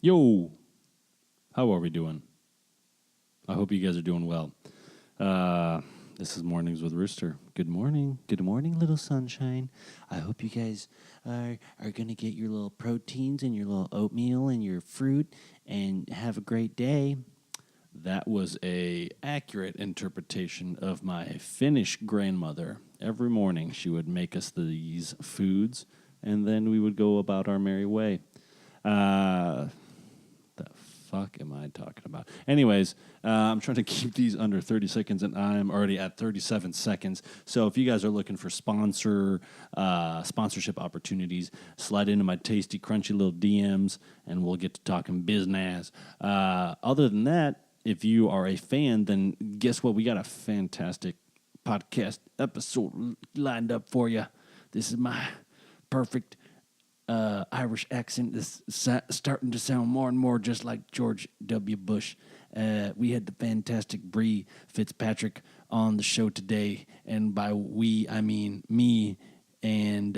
Yo, how are we doing? I hope you guys are doing well. This is Mornings with Rooster. Good morning, little sunshine. I hope you guys are going to get your little proteins and your little oatmeal and your fruit and have a great day. That was a accurate interpretation of my Finnish grandmother. Every morning she would make us these foods, and then we would go about our merry way. The fuck am I talking about? Anyways, I'm trying to keep these under 30 seconds, and I'm already at 37 seconds. So if you guys are looking for sponsorship opportunities, slide into my tasty, crunchy little DMs, and we'll get to talking business. Other than that, if you are a fan, then guess what? We got a fantastic podcast episode lined up for you. This is my perfect Irish accent is starting to sound more and more just like George W. Bush. We had the fantastic Bri Fitzpatrick on the show today, and by we, I mean me, and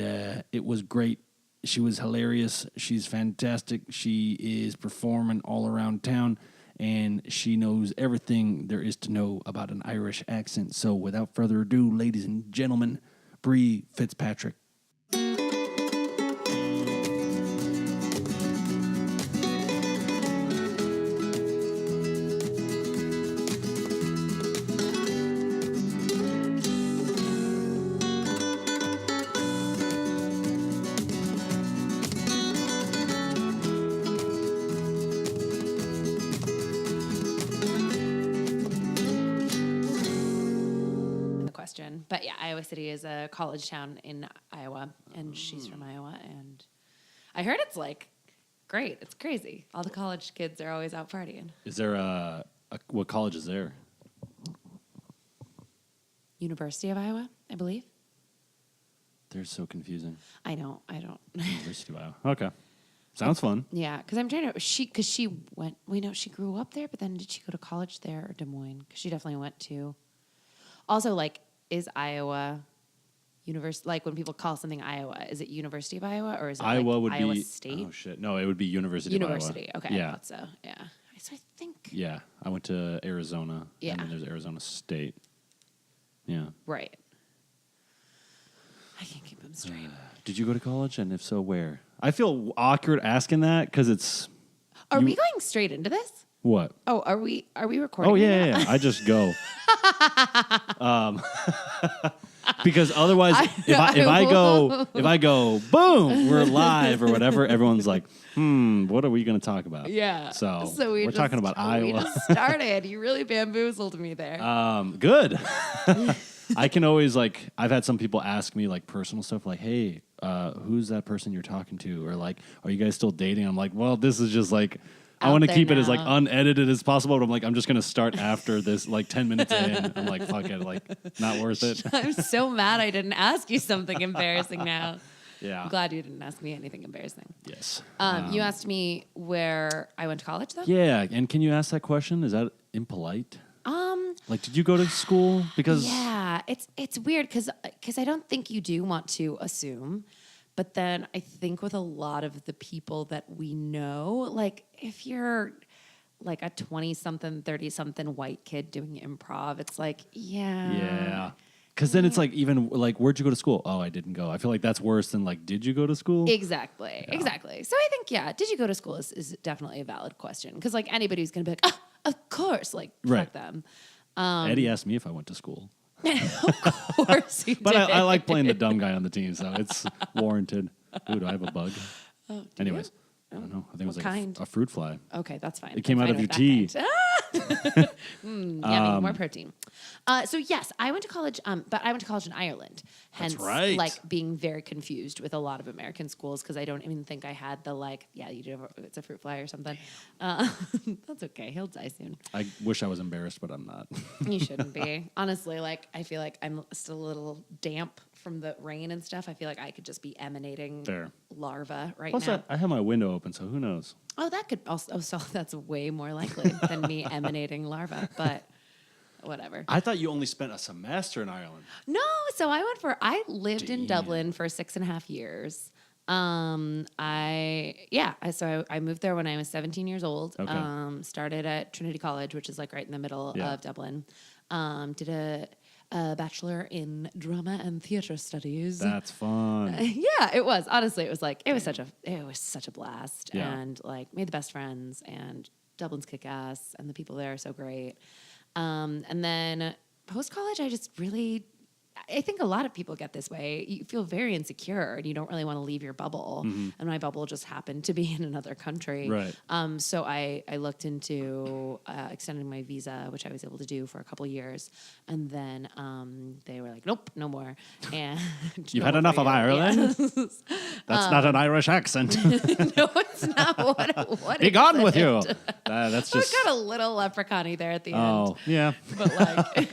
it was great. She was hilarious. She's fantastic. She is performing all around town, and she knows everything there is to know about an Irish accent. So without further ado, ladies and gentlemen, Bri Fitzpatrick. But yeah, Iowa City is a college town in Iowa, and she's from Iowa, and I heard it's like great. It's crazy. All the college kids are always out partying. Is there what college is there? University of Iowa, I believe. They're so confusing. I don't. University of Iowa. Okay. Sounds fun. Yeah, because I'm trying to, she went, we know she grew up there, but then did she go to college there or Des Moines? Because she definitely went to, also like, is Iowa university, like when people call something Iowa, is it University of Iowa or is it Iowa like would Iowa be, State? Oh shit, no, it would be University of Iowa. Okay, yeah. I thought so, yeah. So I think. Yeah, I went to Arizona, yeah. and then there's Arizona State. Yeah. Right. I can't keep them straight. Did you go to college, and if so, where? I feel awkward asking that because it's. Are we going straight into this? What? Oh, are we recording? Oh yeah. I just go. Because otherwise, if I go, boom, we're live or whatever, everyone's like, what are we going to talk about? Yeah. So we're talking about Iowa. We just started. You really bamboozled me there. Good. I can always I've had some people ask me personal stuff like, hey, who's that person you're talking to? Or are you guys still dating? I'm like, well, this is just I want to keep it as unedited as possible, but I'm just going to start after this 10 minutes in. I'm like, fuck it, not worth it. I'm so mad I didn't ask you something embarrassing now. Yeah. I'm glad you didn't ask me anything embarrassing. Yes. You asked me where I went to college, though? Yeah, and can you ask that question? Is that impolite? Did you go to school? Because yeah, it's weird because I don't think you do want to assume. But then I think with a lot of the people that we know, if you're a 20-something, 30-something white kid doing improv, it's yeah. Yeah. Because then it's even where'd you go to school? Oh, I didn't go. I feel like that's worse than did you go to school? Exactly. Yeah. Exactly. So I think, did you go to school is definitely a valid question. Because anybody who's going to be like, of course, fuck them. Eddie asked me if I went to school. Of course he did. But I like playing the dumb guy on the team, so it's warranted. Ooh, do I have a bug? Oh, anyways, I don't know. I think it was a fruit fly. Okay, that's fine. It came out of your tea. Yummy, more protein. So yes, I went to college, but I went to college in Ireland. Hence, that's right. Being very confused with a lot of American schools because I don't even think I had the you do. It's a fruit fly or something. That's okay. He'll die soon. I wish I was embarrassed, but I'm not. You shouldn't be. Honestly, I feel like I'm still a little damp from the rain and stuff. I feel like I could just be emanating larvae right Plus, now. I have my window open, so who knows? Oh, that could also. So that's way more likely than me emanating larvae, but whatever. I thought you only spent a semester in Ireland. No, so I lived in Dublin for 6.5 years. I moved there when I was 17 years old. Okay. Started at Trinity College, which is like right in the middle Yeah. of Dublin. Did a bachelor in drama and theater studies. That's fun. Yeah, it was. Honestly, it was such a blast, Yeah. and like made the best friends, and Dublin's kick ass, and the people there are so great. And then post college, I think a lot of people get this way. You feel very insecure and you don't really want to leave your bubble. And my bubble just happened to be in another country. Right. So I looked into extending my visa, which I was able to do for a couple of years. And then they were like, nope, no more. And You've had enough of Ireland. Yeah. That's not an Irish accent. No, it's not. What Be is gone with it? you. That's I just. got a little leprechaun-y there at the end. Oh, yeah. But like...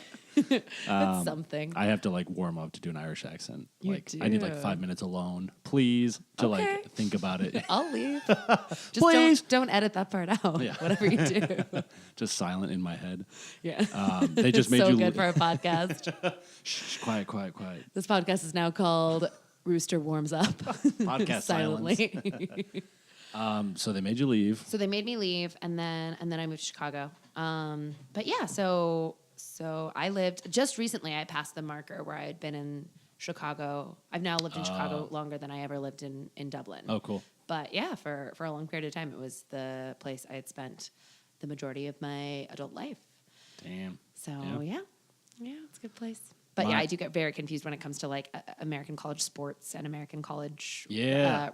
That's something. I have to like warm up to do an Irish accent. You Like I need like do. 5 minutes alone, please, to Okay. like think about it. I'll leave. Just Please. don't edit that part out. Yeah. Whatever you do. Just silent in my head. Yeah. They just made so you good for a podcast. Shh, quiet. This podcast is now called Rooster Warms Up. Podcast Silently. So they made you leave. So they made me leave, and then I moved to Chicago. But yeah, so I lived just recently. I passed the marker where I had been in Chicago. I've now lived in Chicago longer than I ever lived in Dublin. Oh, cool. But yeah, for a long period of time, it was the place I had spent the majority of my adult life. Damn. So Yeah. yeah, it's a good place. But yeah, I do get very confused when it comes to like American college sports and American college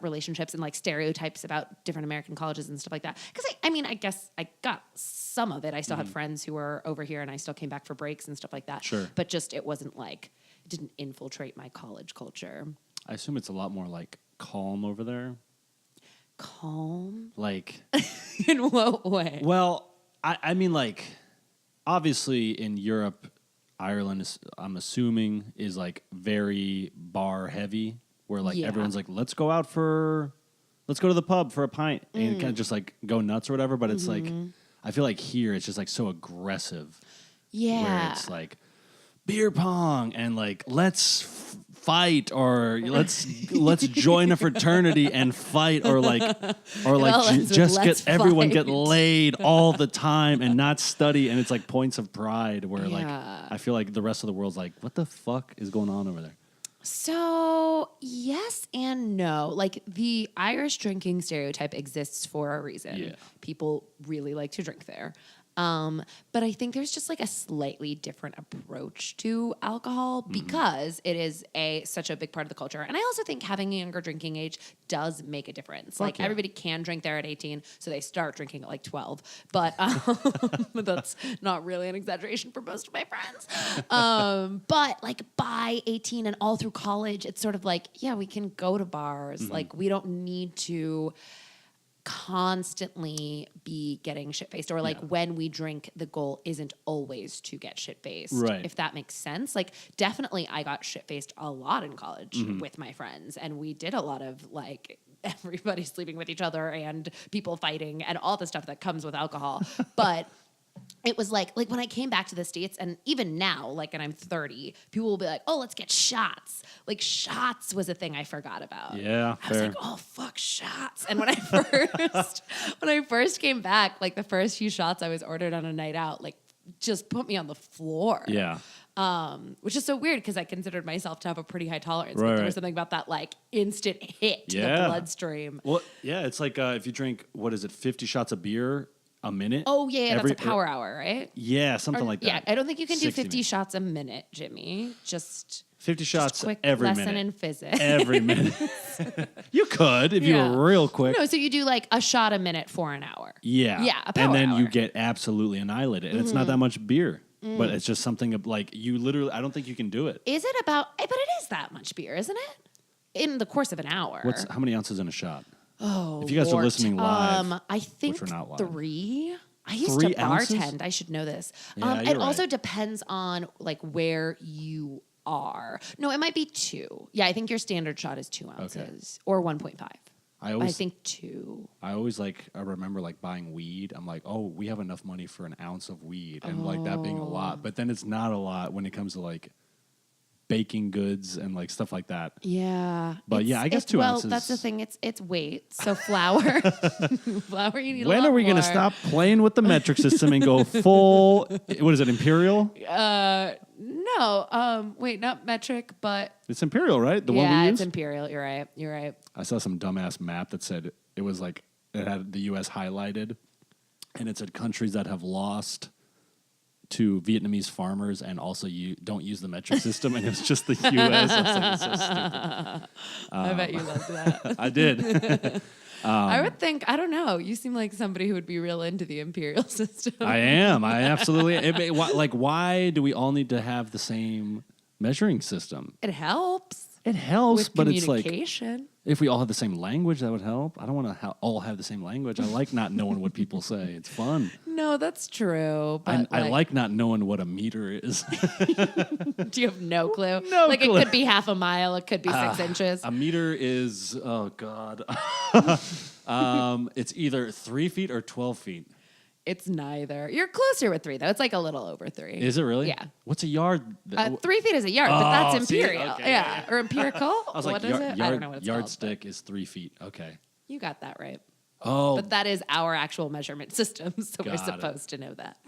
relationships and like stereotypes about different American colleges and stuff like that. Because I guess I got some of it. I still had friends who were over here and I still came back for breaks and stuff like that. Sure. But just it wasn't like, it didn't infiltrate my college culture. I assume it's a lot more like calm over there. Calm? Like, In what way? well, I mean, like, obviously in Europe, Ireland is, I'm assuming, is like very bar heavy, where like everyone's like, let's go to the pub for a pint and kind of just like go nuts or whatever. But it's like, I feel like here it's just like so aggressive. Yeah. Where it's like beer pong and like let's fight or let's join a fraternity and fight or like just get everyone get laid all the time and not study, and it's like points of pride where like I feel like the rest of the world's like, what the fuck is going on over there? So, yes and no. Like, the Irish drinking stereotype exists for a reason. Yeah. People really like to drink there. But I think there's just like a slightly different approach to alcohol because it is such a big part of the culture. And I also think having a younger drinking age does make a difference. Fuck like yeah. everybody can drink there at 18, so they start drinking at like 12. But that's not really an exaggeration for most of my friends. But like by 18 and all through college, it's sort of like, yeah, we can go to bars. Like we don't need to constantly be getting shit-faced, or like when we drink, the goal isn't always to get shit-faced, Right. if that makes sense. Like definitely I got shit-faced a lot in college with my friends, and we did a lot of like everybody sleeping with each other and people fighting and all the stuff that comes with alcohol. But it was like when I came back to the States, and even now, like, and I'm 30, people will be like, oh, let's get shots. Like, shots was a thing I forgot about. Yeah, I was fair. like, oh, fuck, shots. And when I first came back, like, the first few shots I was ordered on a night out, like, just put me on the floor. Yeah. Which is so weird because I considered myself to have a pretty high tolerance. Right, but there right. was something about that, like, instant hit to the bloodstream. Well, yeah, it's like if you drink, 50 shots of beer a minute? Oh, yeah, that's a power hour, right? Yeah, something like that. Yeah, I don't think you can do 60 50 minutes. shots a minute, Jimmy. Just 50 shots quick every lesson minute. in physics. Every minute. You could if you were real quick. No, so you do like a shot a minute for an hour. Yeah. Yeah, a power and then you hour. get absolutely annihilated. And it's not that much beer. But it's just something of like you literally, I don't think you can do it. Is it about, but it is that much beer, isn't it? In the course of an hour. How many ounces in a shot? Oh, if you guys are Lord. listening live, I think which we're not live. 3. I used 3 to ounces? bartend. I should know this. Yeah, It you're also right. depends on like where you are. No, it might be 2. Yeah, I think your standard shot is 2 ounces or 1.5. I think 2. I always I remember like buying weed. I'm like, oh, we have enough money for an ounce of weed, and like that being a lot. But then it's not a lot when it comes to like baking goods and like stuff like that. Yeah. But yeah, I guess 2 ounces. Well, that's the thing. It's weight. So flour, flour you need. When a lot are we going to stop playing with the metric system and go full? What is it, imperial? No. Wait, not metric, but It's imperial, right? The one we yeah, use. it's imperial. You're right. You're right. I saw some dumbass map that said it was like it had the U.S. highlighted, and it said countries that have lost to Vietnamese farmers and also you don't use the metric system, and it was just the U.S. I was like, it's so stupid. I bet you loved that. I did. I would think, I don't know. You seem like somebody who would be real into the imperial system. I am. I absolutely. Why do we all need to have the same measuring system? It helps. It helps, With but it's like communication. if we all had the same language, that would help. I don't want to all have the same language. I like not knowing what people say. It's fun. No, that's true. But I like not knowing what a meter is. Do you have no clue? No like clue. It could be half a mile. It could be 6 inches. A meter is, oh God. It's either 3 feet or 12 feet. It's neither. You're closer with 3, though. It's like a little over 3. Is it really? Yeah. What's a yard? 3 feet is a yard, but that's see? imperial. Okay, yeah. Or empirical. I was what like, is it? I don't know what it's called. yardstick is 3 feet. Okay. You got that right. Oh. But that is our actual measurement system, so we're Got it. supposed to know that.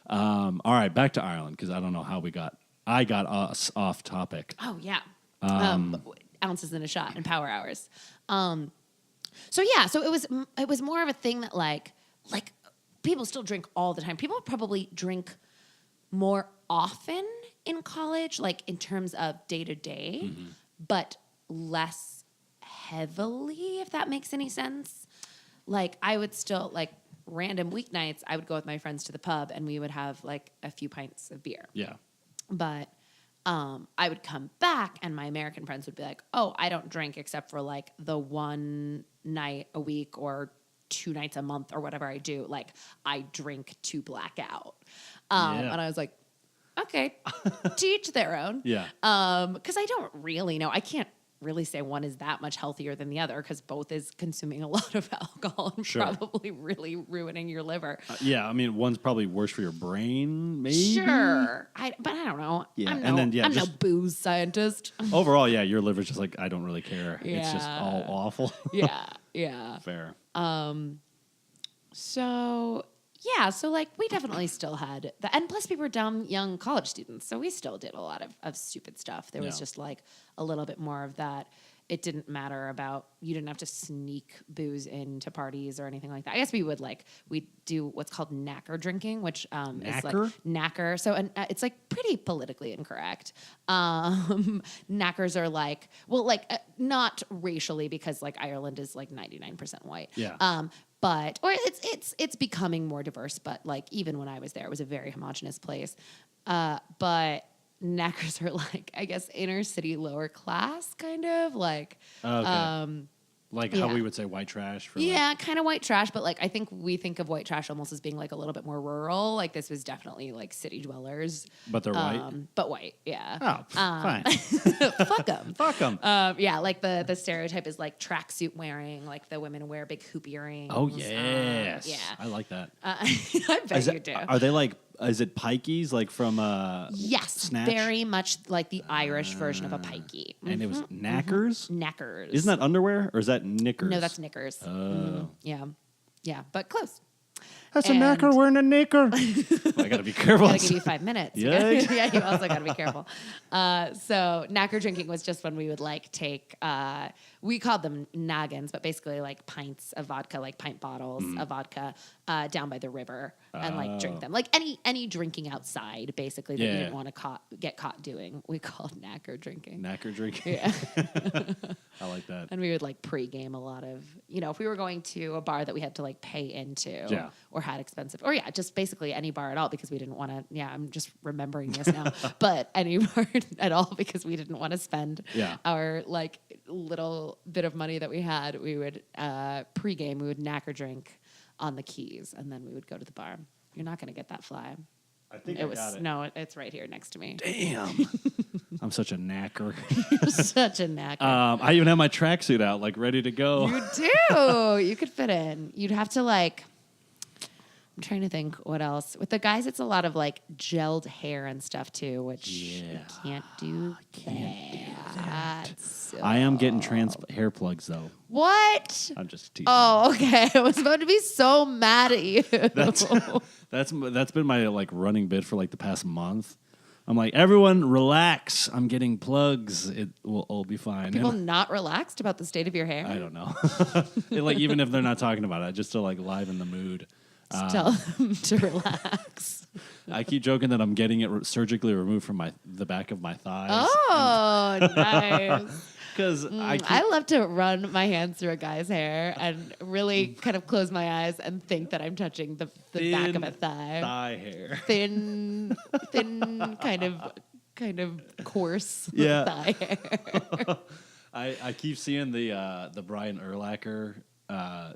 All right, back to Ireland, because I don't know how I got us off topic. Oh, yeah. Ounces in a shot and power hours. So it was more of a thing that like people still drink all the time. People probably drink more often in college, like in terms of day to day, but less heavily, if that makes any sense. Like I would still like random weeknights, I would go with my friends to the pub and we would have like a few pints of beer. Yeah. But I would come back and my American friends would be like, oh, I don't drink except for like the one night a week or 2 nights a month or whatever I do. Like I drink to black out. And I was like, okay, to each their own. Yeah. Because I don't really know. I can't really say one is that much healthier than the other because both is consuming a lot of alcohol and probably really ruining your liver. Yeah, I mean, one's probably worse for your brain, maybe. Sure, but I don't know. Yeah, I'm no booze scientist. Overall, yeah, your liver's just like, I don't really care. Yeah. It's just all awful. Yeah. Fair. So like we definitely still had that. And plus we were dumb young college students. So we still did a lot of stupid stuff. There was just like a little bit more of that. It didn't matter about, you didn't have to sneak booze into parties or anything like that. I guess we do what's called knacker drinking, which is like knacker. So it's like pretty politically incorrect. Knackers are like, well, like not racially because like Ireland is like 99% white. Yeah. But it's becoming more diverse. But like even when I was there, it was a very homogenous place. But knackers are like, I guess, inner city, lower class, kind of like. Okay. Like how we would say white trash. Kind of white trash, but like I think we think of white trash almost as being like a little bit more rural. Like this was definitely like city dwellers. But they're white? But white, yeah. Oh, fine. Fuck them. Fuck them. Yeah, like the stereotype is like tracksuit wearing, like the women wear big hoop earrings. Oh, yes. Yeah. I like that. I bet you do. Are they like, is it pikeys like from Yes, Snatch? Very much like the Irish version of a pikey. And it was knackers? Knackers. Isn't that underwear or is that knickers? No, that's knickers. Oh. Yeah, but knickers. That's a knacker wearing a knicker. I got to be careful. I got to give you 5 minutes. Yeah. You also got to be careful. So knacker drinking was just when we would like take, we called them noggins, but basically like pints of vodka, like pint bottles of vodka down by the river and like drink them. Like any drinking outside, basically, that you didn't want to get caught doing, we called knacker drinking. Knacker drinking? Yeah. I like that. And we would like pregame a lot of, if we were going to a bar that we had to like pay into or had expensive, or just basically any bar at all because we didn't want to, I'm just remembering this now, but any bar at all because we didn't want to spend our like little bit of money that we had. We would pregame, we would knacker drink on the Keys and then we would go to the bar. You're not going to get that fly. I think I got it. No, it's right here next to me. Damn. I'm such a knacker. You're such a knacker. I even have my tracksuit out, like ready to go. You do. You could fit in. You'd have to like, I'm trying to think what else. With the guys, it's a lot of like gelled hair and stuff too, which you can't do. So. I am getting trans hair plugs though. What? I'm just teasing. Oh, okay. I was about to be so mad at you. That's been my like running bit for like the past month. I'm like, everyone relax. I'm getting plugs. It will all be fine. People not relaxed about the state of your hair? I don't know. Like even if they're not talking about it, just to like liven the mood. Tell them to relax. I keep joking that I'm getting it surgically removed from the back of my thighs. Oh, nice. Because I love to run my hands through a guy's hair and really kind of close my eyes and think that I'm touching the back of a thigh. Thigh hair. Thin, kind of coarse thigh hair. I keep seeing the Brian Urlacher.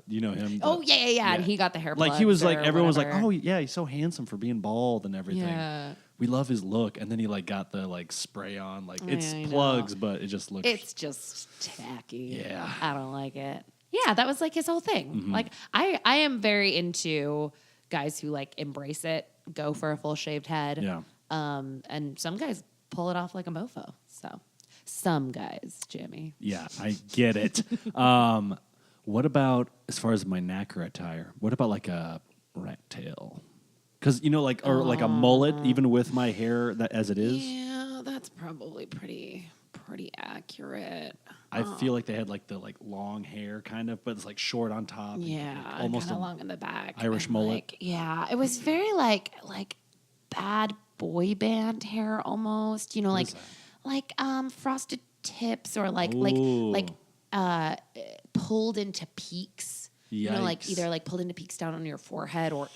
You know him? Yeah. And he got the hair plugs. Like he was like, everyone was like, whatever. oh yeah, he's so handsome for being bald and everything. Yeah. We love his look, and then he like got the like spray on, like it's plugs, but it just looks. It's just tacky. Yeah, I don't like it. Yeah, that was like his whole thing. Mm-hmm. Like I am very into guys who like embrace it, go for a full shaved head. Yeah. And some guys pull it off like a mofo. So some guys, Jimmy. Yeah, I get it. What about as far as my knacker attire? What about like a rat tail? Because like like a mullet, even with my hair as it is. Yeah, that's probably pretty accurate. I feel like they had like the long hair kind of, but it's like short on top. Yeah, like almost long in the back. Irish mullet. Like, yeah, it was very like bad boy band hair almost. Like frosted tips or like pulled into peaks. Yikes. Like either like pulled into peaks down on your forehead or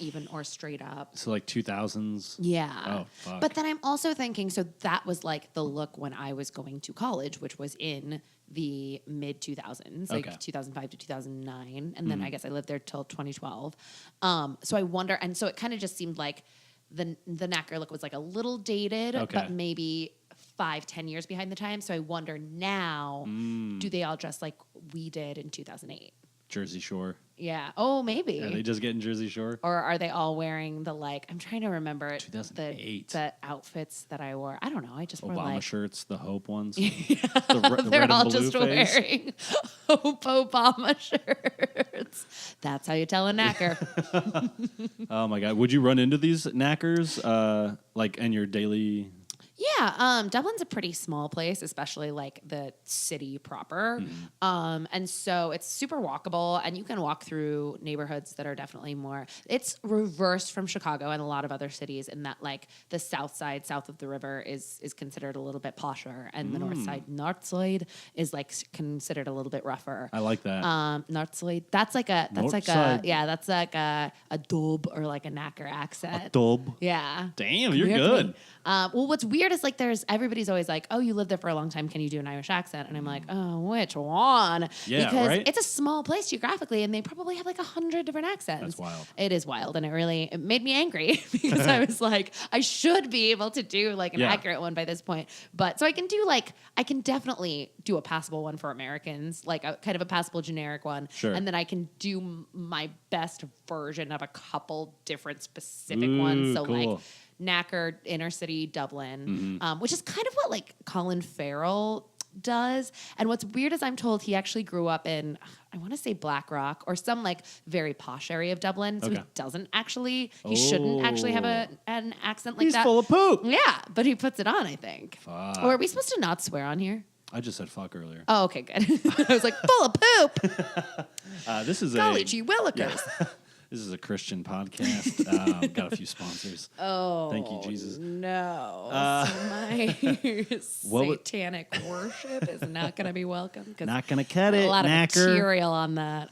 straight up. So like 2000s. Yeah. Oh, fuck. But then I'm also thinking, so that was like the look when I was going to college, which was in the mid 2000s, like 2005 to 2009. And then I guess I lived there till 2012. So I wonder, and so it kind of just seemed like the knacker look was like a little dated, but maybe 5-10 years behind the time. So I wonder now, do they all dress like we did in 2008? Jersey Shore. Yeah. Oh, maybe. Are they just getting Jersey Shore? Or are they all wearing the I'm trying to remember 2008. the outfits that I wore. I don't know. I just wore Obama shirts, the Hope ones. Yeah. The They're red all and blue just face. wearing Hope Obama shirts. That's how you tell a knacker. Oh my God. Would you run into these knackers like in your daily? Yeah, Dublin's a pretty small place, especially like the city proper. And so it's super walkable, and you can walk through neighborhoods that are definitely more. It's reversed from Chicago and a lot of other cities in that like the south side, south of the river, is considered a little bit posher, and the north side is like considered a little bit rougher. I like that. Northside, that's like a dub or like a knacker accent. A dub. Yeah. Damn, you're good. Well, what's weird is like everybody's always like, oh, you lived there for a long time. Can you do an Irish accent? And I'm like, oh, which one? Yeah, because right? it's a small place geographically, and they probably have like 100 different accents. That's wild. It is wild, and it made me angry because I was like, I should be able to do like an accurate one by this point. But so I can definitely do a passable one for Americans, like a kind of a passable generic one. Sure. And then I can do my best version of a couple different specific ones. So cool. like knacker inner city Dublin, which is kind of what like Colin Farrell does. And what's weird is I'm told he actually grew up in, I want to say Blackrock or some like very posh area of Dublin. So he shouldn't actually have an accent like He's that. He's full of poop. Yeah, but he puts it on, I think. Fuck. Or are we supposed to not swear on here? I just said fuck earlier. Oh, okay, good. I was like, full of poop. This is Golly gee willikers. Yeah. This is a Christian podcast. Got a few sponsors. Oh, thank you, Jesus. No, so my satanic worship is not going to be welcome. Not going to cut it. A lot knacker. of material on that.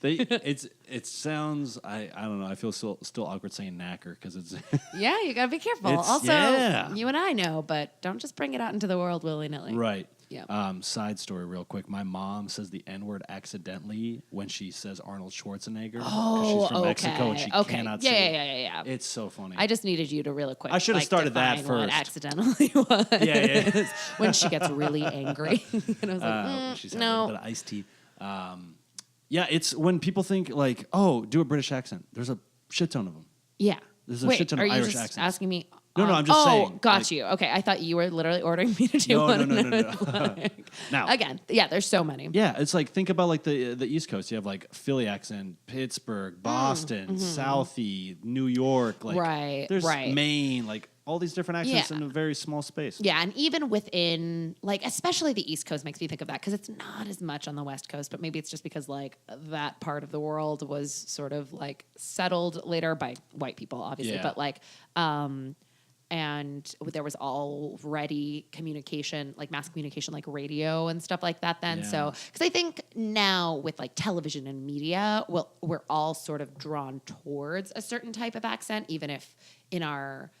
It sounds. I don't know. I feel still awkward saying knacker because it's. Yeah, you got to be careful. Also, you and I know, but don't just bring it out into the world willy nilly. Right. Yeah. Side story, real quick. My mom says the N-word accidentally when she says Arnold Schwarzenegger. Oh, she's from Mexico and she cannot say it. Yeah. It's so funny. I just needed you to really quick. I should have started that first. What accidentally was. Yeah. When she gets really angry, and I was like, she's having a little bit of iced tea. Yeah, it's when people think like, oh, do a British accent. There's a Shit ton of them. Yeah. There's a shit ton of Irish just accents. asking me? No, I'm just saying. Oh, got you. Okay, I thought you were literally ordering me to do No, one. no. Like, Now, again, yeah, there's so many. yeah, it's like think about like the East Coast. You have like Philly accent, Pittsburgh, Boston, Southie, New York. Like there's Maine. Like all these different accents in a very small space. Yeah, and even within, like, especially the East Coast makes me think of that because it's not as much on the West Coast, but maybe it's just because, like, that part of the world was sort of, like, settled later by white people, obviously. Yeah. But, like, and there was already communication, like mass communication, like radio and stuff like that then. Yeah. So, because I think now with, like, television and media, well, we're all sort of drawn towards a certain type of accent, even if in our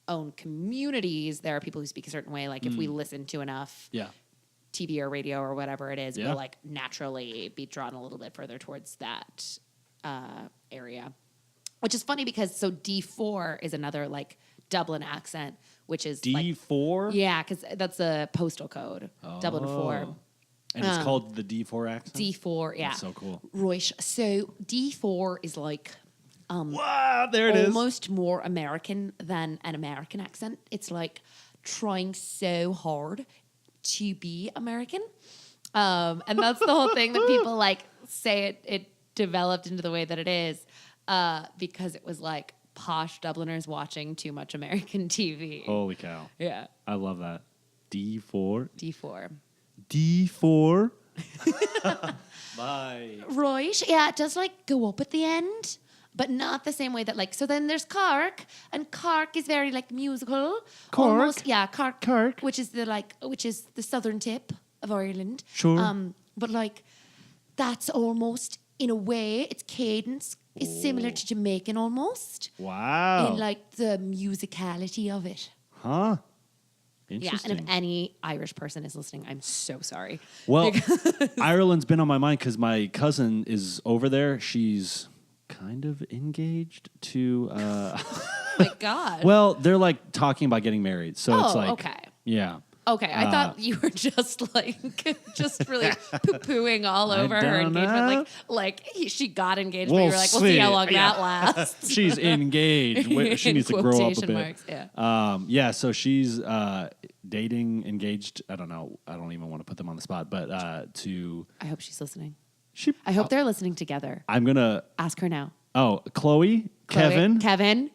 own communities there are people who speak a certain way. Like if we listen to enough TV or radio or whatever it is, we'll like naturally be drawn a little bit further towards that area, which is funny because D4 is another like Dublin accent, which is D4. Like, yeah, because that's a postal code. Dublin 4. And it's called the D4 accent. D4, yeah. That's so cool. Right. So D4 is like. Wow, there it is. Almost more American than an American accent. It's like trying so hard to be American. And that's the whole thing that people like say it developed into the way that it is because it was like posh Dubliners watching too much American TV. Holy cow. Yeah. I love that. D4. D4. Bye. Right. Yeah, it does like go up at the end. But not the same way that like, so then there's Cork, and Cork is very like musical. Cork? Almost, yeah, Cork. Cork. Which is the southern tip of Ireland. Sure. But like, that's almost, in a way, its cadence is similar to Jamaican almost. Wow. In like the musicality of it. Huh? Yeah, Interesting. and if any Irish person is listening, I'm so sorry. Well, Ireland's been on my mind because my cousin is over there. She's kind of engaged to My God. well, they're like talking about getting married, so it's like okay. Yeah. Okay, I thought you were just like just really poo-pooing all over her engagement. Like she got engaged, but you were like, we'll see how long that lasts. She's engaged. She needs to grow up a Quotation bit. marks, yeah. So she's dating, engaged. I don't know. I don't even want to put them on the spot, but I hope she's listening. I hope they're listening together. I'm gonna ask her now. Oh, Chloe, Kevin,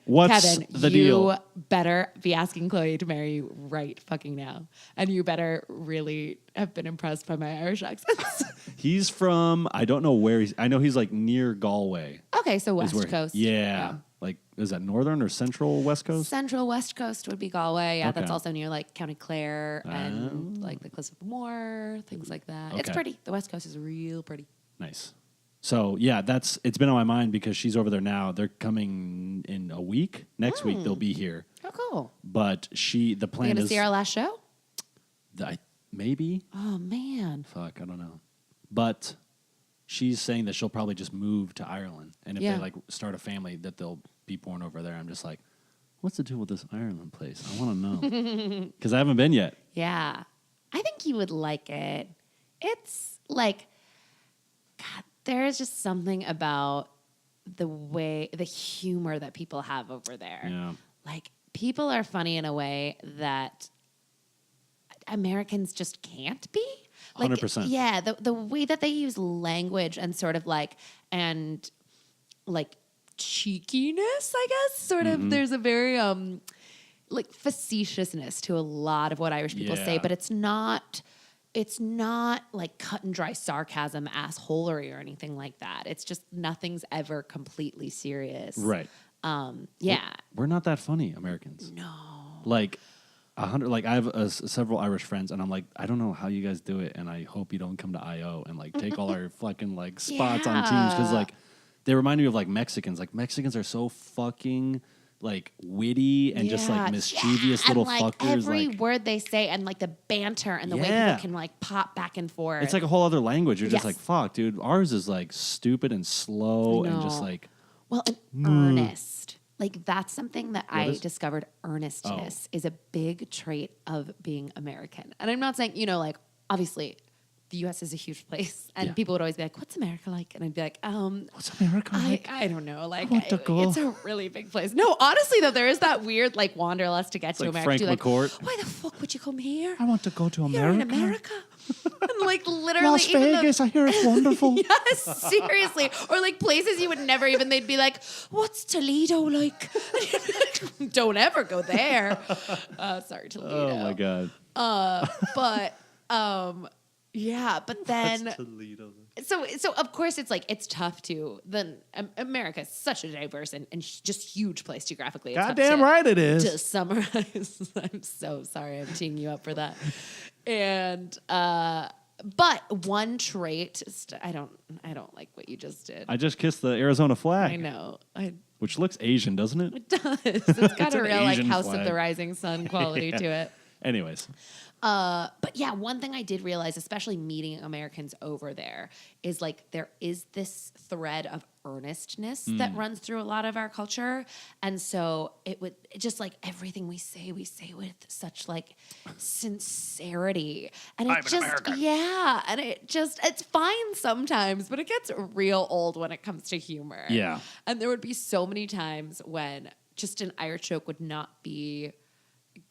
what's the deal? You better be asking Chloe to marry you right fucking now. And you better really have been impressed by my Irish accents. He's from, I don't know where I know he's like near Galway. Okay, so West Coast. Yeah. Like, is that northern or central West Coast? Central West Coast would be Galway. Yeah, Okay. That's also near like County Clare and like the Cliffs of Moher, things like that. Okay. It's pretty. The West Coast is real pretty. Nice. So yeah, it's been on my mind because she's over there now. They're coming in a week. Next week they'll be here. Oh, cool. But the plan You gonna is see our last show? Maybe. Oh man. Fuck, I don't know. But she's saying that she'll probably just move to Ireland, and if they like start a family, that they'll be born over there. I'm just like, what's the deal with this Ireland place? I want to know because I haven't been yet. Yeah, I think you would like it. It's like, God, there is just something about the humor that people have over there. Yeah. Like, people are funny in a way that Americans just can't be. Like, 100%. Yeah, the way that they use language and sort of like cheekiness, I guess. Sort of, there's a very like facetiousness to a lot of what Irish people say, but it's not like cut and dry sarcasm, assholery, or anything like that. It's just nothing's ever completely serious. Right. Yeah. We're not that funny, Americans. No. Like 100. Like I have several Irish friends, and I'm like, I don't know how you guys do it, and I hope you don't come to IO and like take all our fucking like spots on teams because like they remind me of like Mexicans. Like Mexicans are so fucking like witty and just like mischievous little and, like, fuckers. Every like, word they say and like the banter and the way people can like pop back and forth. It's like a whole other language. You're just like, fuck, dude. Ours is like stupid and slow and just like. Well, and earnest. Like that's something that I discovered. Earnestness is a big trait of being American. And I'm not saying, like obviously the U.S. is a huge place, and Yeah. people would always be like, "What's America like?" And I'd be like, What's America like? I don't know. Like, want to go. it's a really big place. No, honestly, though, there is that weird, like, wanderlust to get to like America. Frank You're like, McCourt. why the fuck would you come here? I want to go to You're America. in America. And, like, literally, Las even though- Vegas, I hear it's wonderful. Yes, seriously. Or like places you would never even, they'd be like, what's Toledo like? Don't ever go there. Sorry, Toledo. Oh my God. Yeah, but then, Toledo. so of course it's like, it's tough to, then America is such a diverse and just huge place geographically. It's tough Goddamn right it is. to summarize. I'm so sorry. I'm teeing you up for that. And, but one trait, I don't like what you just did. I just kissed the Arizona flag. I know. Which looks Asian, doesn't it? It does. It's got a an real like Asian House of flag. the Rising Sun quality to it. Anyways. But yeah, one thing I did realize, especially meeting Americans over there, is like there is this thread of earnestness that runs through a lot of our culture. And so it just like everything we say with such like sincerity. And I'm an American. yeah, and it's fine sometimes, but it gets real old when it comes to humor. Yeah. And there would be so many times when just an Irish joke would not be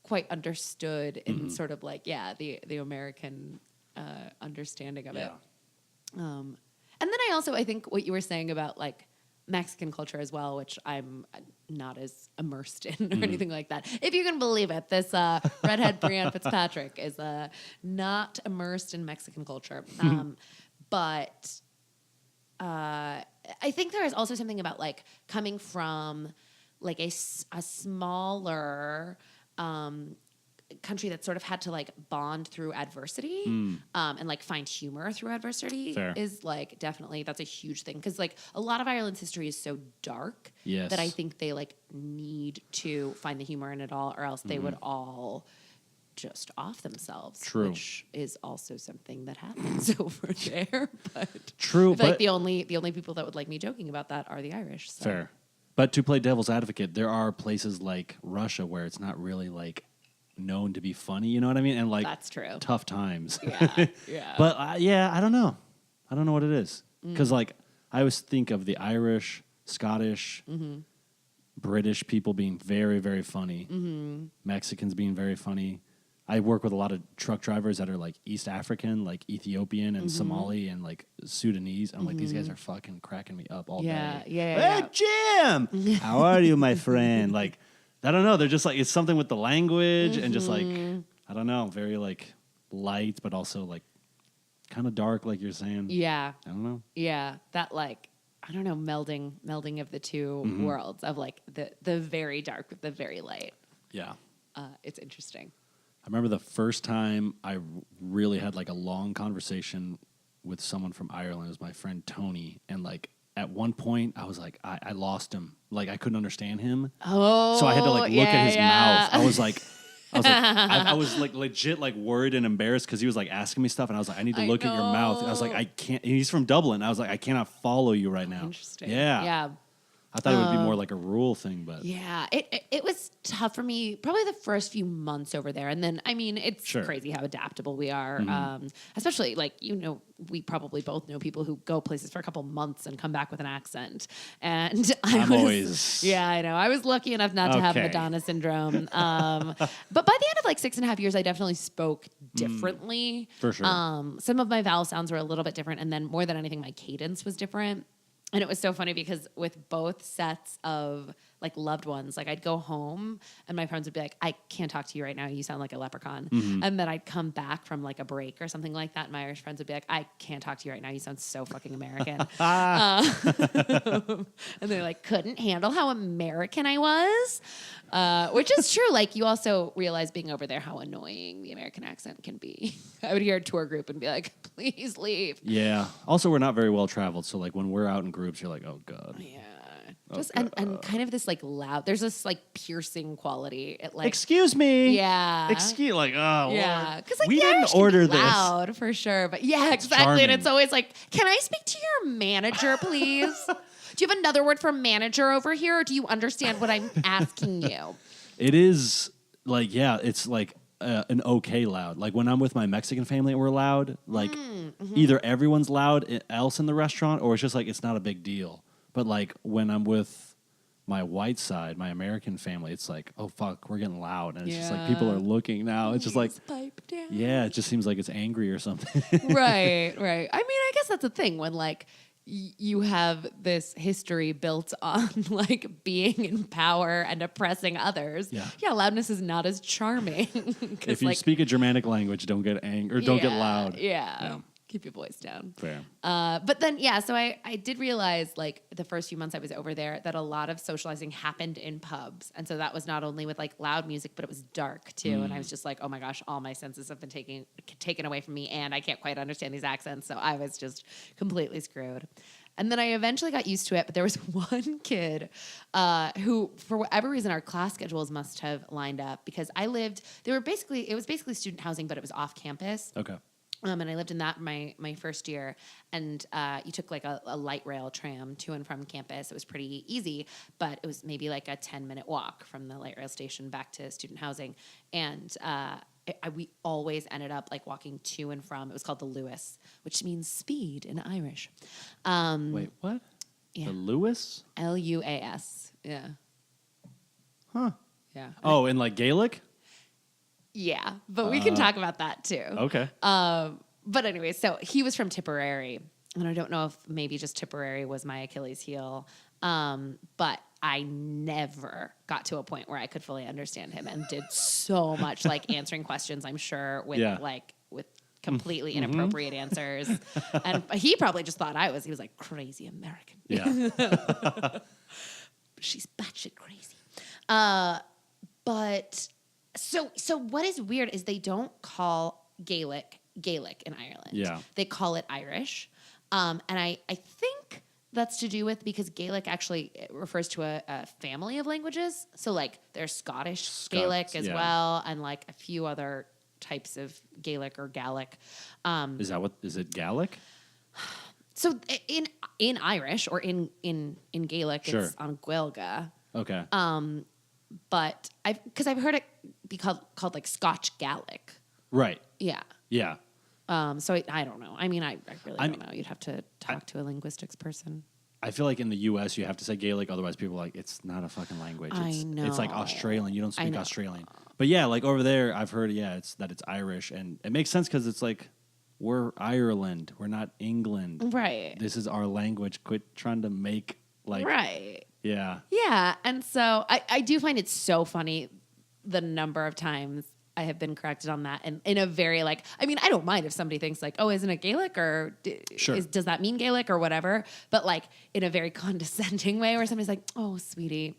quite understood in sort of like, the American understanding of it. And then I think what you were saying about like Mexican culture as well, which I'm not as immersed in or anything like that. If you can believe it, this redhead Bri Fitzpatrick is not immersed in Mexican culture. But I think there is also something about like coming from like a smaller country that sort of had to like bond through adversity and like find humor through adversity. Fair. Is like definitely, that's a huge thing, because like a lot of Ireland's history is so dark Yes. that I think they like need to find the humor in it all, or else they would all just off themselves. True. Which is also something that happens over there. But True, I feel like but- the only people that would like me joking about that are the Irish. So. Fair. But to play devil's advocate, there are places like Russia where it's not really like known to be funny, you know what I mean? And like That's true. tough times. Yeah, yeah. But I don't know. I don't know what it is. Because like I always think of the Irish, Scottish, British people being very, very funny. Mexicans being very funny. I work with a lot of truck drivers that are like East African, like Ethiopian and Somali and like Sudanese. I'm like, these guys are fucking cracking me up all day. Yeah. Hey, Jim! How are you, my friend? Like, I don't know. They're just like, it's something with the language and just like, I don't know, very like light, but also like kind of dark, like you're saying. Yeah. I don't know. Yeah. That like, I don't know, melding of the two worlds of like the very dark with the very light. Yeah. It's interesting. I remember the first time I really had like a long conversation with someone from Ireland. It was my friend Tony. And like at one point I was like, I lost him. Like I couldn't understand him. Oh, So I had to like look at his mouth. I was like, I was like legit like worried and embarrassed because he was like asking me stuff. And I was like, I need to look at your mouth. And I was like, I can't. And he's from Dublin. I was like, I cannot follow you right now. Interesting. Yeah. Yeah. I thought it would be more like a rule thing, but Yeah, it was tough for me probably the first few months over there. And then, I mean, it's Sure. crazy how adaptable we are. Especially like, we probably both know people who go places for a couple months and come back with an accent. And I'm always- Yeah, I know. I was lucky enough not to have Okay. Madonna syndrome. But by the end of like 6.5 years, I definitely spoke differently. For sure. Some of my vowel sounds were a little bit different. And then more than anything, my cadence was different. And it was so funny because with both sets of like loved ones, like I'd go home and my friends would be like, I can't talk to you right now. You sound like a leprechaun. And then I'd come back from like a break or something like that. And my Irish friends would be like, I can't talk to you right now. You sound so fucking American. And they're like, couldn't handle how American I was, which is true. Like you also realize being over there how annoying the American accent can be. I would hear a tour group and be like, please leave. yeah. Also, we're not very well traveled. So like when we're out in groups, you're like, oh God. Yeah. Just and kind of this like loud, there's this like piercing quality. It like Excuse me. Yeah. Excuse, like, oh, yeah, Lord. because like we the didn't Irish can be order this. loud for sure, but yeah, exactly. charming. And it's always like, can I speak to your manager, please? Do you have another word for manager over here, or do you understand what I'm asking you? It is like, yeah, it's like an okay loud. Like when I'm with my Mexican family, we're loud. Like either everyone's loud else in the restaurant, or it's just like it's not a big deal. But like when I'm with my white side, my American family, it's like, oh fuck, we're getting loud, and it's just like people are looking now. It's just like, pipe down. yeah, it just seems like it's angry or something. Right. I mean, I guess that's the thing when like you have this history built on like being in power and oppressing others. Yeah, loudness is not as charming. If you speak a Germanic language, don't get angry or don't get loud. Yeah. Keep your voice down. Fair. But then, so I did realize, like, the first few months I was over there, that a lot of socializing happened in pubs. And so that was not only with, like, loud music, but it was dark, too. And I was just like, oh, my gosh, all my senses have been taken away from me, and I can't quite understand these accents. So I was just completely screwed. And then I eventually got used to it, but there was one kid who, for whatever reason, our class schedules must have lined up, because it was basically student housing, but it was off campus. Okay. And I lived in that my first year, and you took like a light rail tram to and from campus. It was pretty easy, but it was maybe like a 10-minute walk from the light rail station back to student housing. And we always ended up like walking to and from. It was called the Lewis, which means speed in Irish. Wait, what? Yeah. The Lewis? Luas. Yeah. Huh. Yeah. Oh, in like Gaelic? Yeah, but we can talk about that too. Okay. But anyway, so he was from Tipperary, and I don't know if maybe just Tipperary was my Achilles heel, but I never got to a point where I could fully understand him, and did so much like answering questions, I'm sure, with completely inappropriate answers. And he probably just thought he was like crazy American. Yeah. She's batshit crazy. But so what is weird is they don't call Gaelic in Ireland. Yeah. They call it Irish. And I think that's to do with because Gaelic actually refers to a family of languages. So like there's Scottish Gaelic as well, and like a few other types of Gaelic or Gaelic. Is it Gaelic? So in Irish or in Gaelic, Sure. it's an Gaelga. Okay. But I've heard it be called like Scotch Gaelic. Right. Yeah. Yeah. So I don't know. I mean, I really don't know. You'd have to talk to a linguistics person. I feel like in the U.S. you have to say Gaelic, otherwise people are like, it's not a fucking language. It's like Australian. You don't speak Australian. But yeah, like over there, I've heard, it's Irish. And it makes sense because it's like, we're Ireland. We're not England. Right. This is our language. Quit trying to make like... Right. Yeah. Yeah. And so I do find it so funny the number of times I have been corrected on that. And in a very like, I mean, I don't mind if somebody thinks like, oh, isn't it Gaelic or does that mean Gaelic or whatever? But like in a very condescending way where somebody's like, oh, sweetie,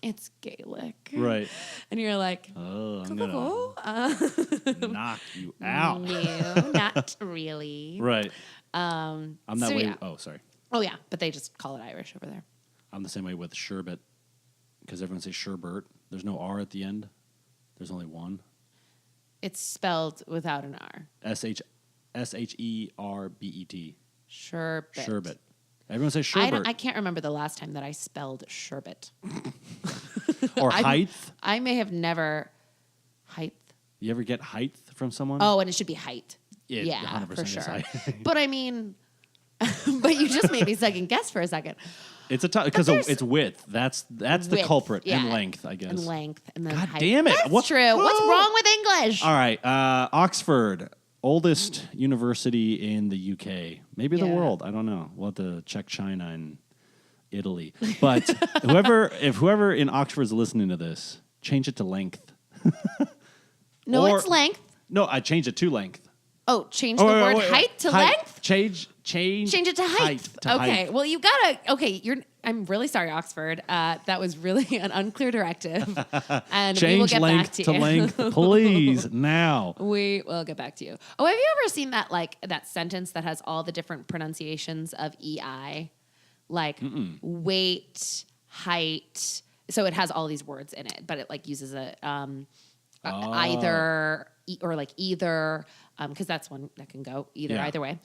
it's Gaelic. Right. And you're like, oh, I'm going to knock you out. No, not really. Right. I'm that way. Yeah. Oh, sorry. Oh, yeah. But they just call it Irish over there. I'm the same way with sherbet because everyone says sherbet. There's no R at the end. There's only one. It's spelled without an R. Sherbet. Sherbet. Sherbet. Everyone says sherbet. I can't remember the last time that I spelled sherbet. Or height. I may have never... Height? You ever get height from someone? Oh, and it should be height. Yeah, 100% for sure. Height. But I mean... but you just made me second guess for a second. It's a tough because it's width. That's the culprit, and length, I guess. And length, and then God height. damn it! That's true. What's wrong with English? All right, Oxford, oldest university in the UK, maybe the world. I don't know. We'll have to check China and Italy. But whoever in Oxford is listening to this, change it to length. No, it's length. No, I changed it to length. Oh, change the word height to length? Change it to height. Okay. Well, you gotta. Okay, I'm really sorry, Oxford. That was really an unclear directive, and we will get back to you. Change length to length, please. Now we will get back to you. Oh, have you ever seen that sentence that has all the different pronunciations of EI, like weight, height? So it has all these words in it, but it like uses either or like either. Because that's one that can go either way.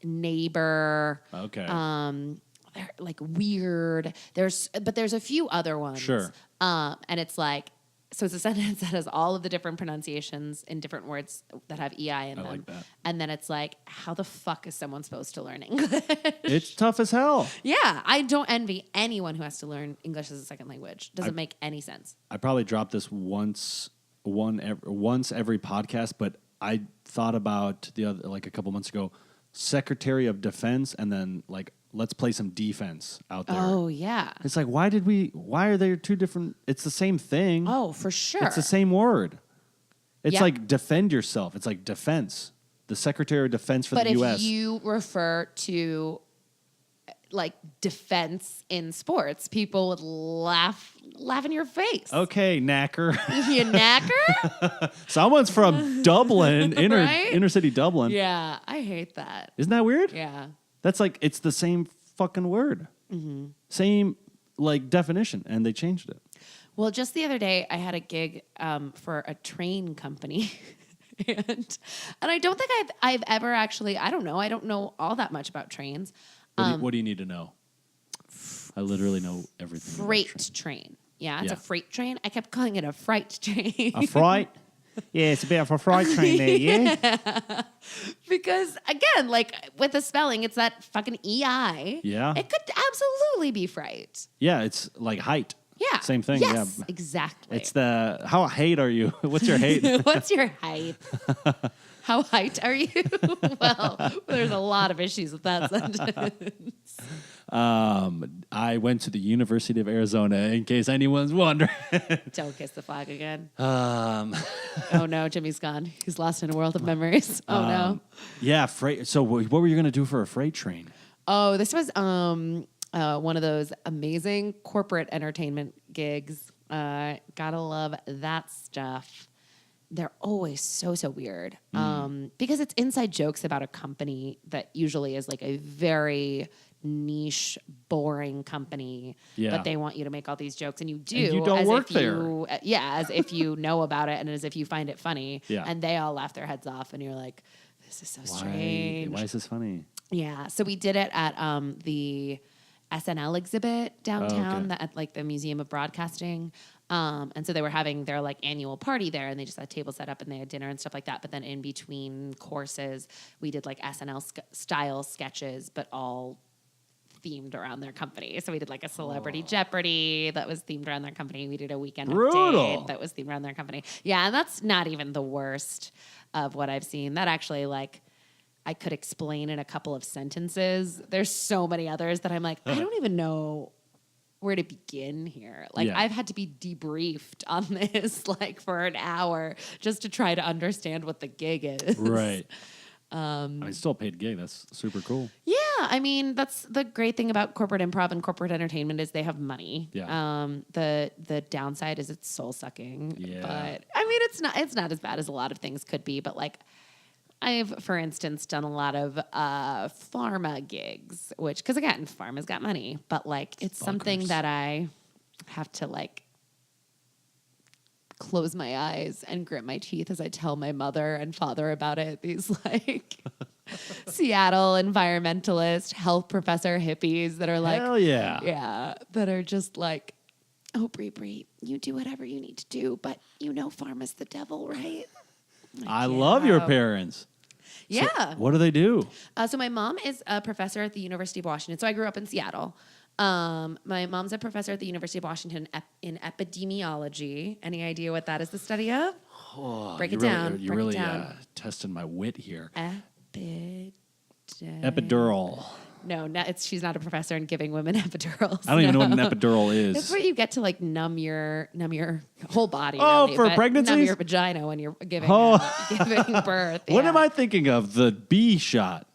Neighbor. Okay. They're like weird. There's a few other ones. Sure. And it's like So it's a sentence that has all of the different pronunciations in different words that have EI in them. I like that. And then it's like, how the fuck is someone supposed to learn English? It's tough as hell. Yeah, I don't envy anyone who has to learn English as a second language. Doesn't make any sense. I probably dropped this once every podcast, but I thought about the other, like a couple months ago, Secretary of Defense, and then like, let's play some defense out there. Oh, yeah. It's like, why are there two different, it's the same thing. Oh, for sure. It's the same word. It's Yep. like defend yourself. It's like defense. The Secretary of Defense for the U.S. But if you refer to like defense in sports, people would laugh in your face. Okay, knacker. You knacker? Someone's from Dublin, Right? inner city Dublin. Yeah, I hate that. Isn't that weird? Yeah. That's like, it's the same fucking word. Mm-hmm. Same like definition, and they changed it. Well, just the other day, I had a gig for a train company. and I don't think I've ever actually, I don't know all that much about trains. What do you need to know? I literally know everything. about Freight train. Yeah, it's Yeah. a freight train. I kept calling it a freight train. A freight? Yeah, it's a bit of a freight train there, yeah? Because, again, like with the spelling, it's that fucking EI. Yeah. It could absolutely be freight. Yeah, it's like height. Yeah. Same thing, Yes, yeah. exactly. It's how height are you? What's your height? What's your height? How height are you? Well, there's a lot of issues with that sentence. I went to the University of Arizona, in case anyone's wondering. Don't kiss the flag again. Oh no, Jimmy's gone. He's lost in a world of memories. Oh no. Yeah, freight. So what were you going to do for a freight train? Oh, this was one of those amazing corporate entertainment gigs. Gotta love that stuff. They're always so weird because it's inside jokes about a company that usually is like a very niche, boring company. Yeah. But they want you to make all these jokes, and you do. And you don't as work if you, yeah, as if you know about it and as if you find it funny. Yeah. And they all laugh their heads off, and you're like, this is so strange. Why is this funny? Yeah, so we did it at the SNL exhibit downtown, at like the Museum of Broadcasting. And so they were having their like annual party there, and they just had tables set up and they had dinner and stuff like that. But then in between courses, we did like SNL style sketches, but all themed around their company. So we did like a Celebrity Jeopardy that was themed around their company. We did a Weekend Update that was themed around their company. Yeah, and that's not even the worst of what I've seen. That actually like I could explain in a couple of sentences. There's so many others that I'm like, I don't even know where to begin here. Like I've had to be debriefed on this like for an hour just to try to understand what the gig is. Right. I mean, still a paid gig. That's super cool. Yeah, I mean, that's the great thing about corporate improv and corporate entertainment is they have money. Yeah. The downside is it's soul sucking. Yeah. But I mean, it's not as bad as a lot of things could be. But like, I've, for instance, done a lot of pharma gigs, which, because again, pharma's got money, but like, it's something that I have to like close my eyes and grit my teeth as I tell my mother and father about it. These like Seattle environmentalist health professor hippies that are like, hell yeah. Yeah, that are just like, oh, Bri, you do whatever you need to do, but you know pharma's the devil, right? Like, I love your parents. Yeah. So what do they do? So my mom is a professor at the University of Washington. So I grew up in Seattle. My mom's a professor at the University of Washington in epidemiology. Any idea what that is the study of? Oh, Break it down. You're really testing my wit here. Epidural. Epidural. No, she's not a professor in giving women epidurals. I don't even know what an epidural is. It's where you get to like numb your whole body. Oh, really, for but pregnancies? numb your vagina when you're giving birth. What yeah. am I thinking of? The bee shot.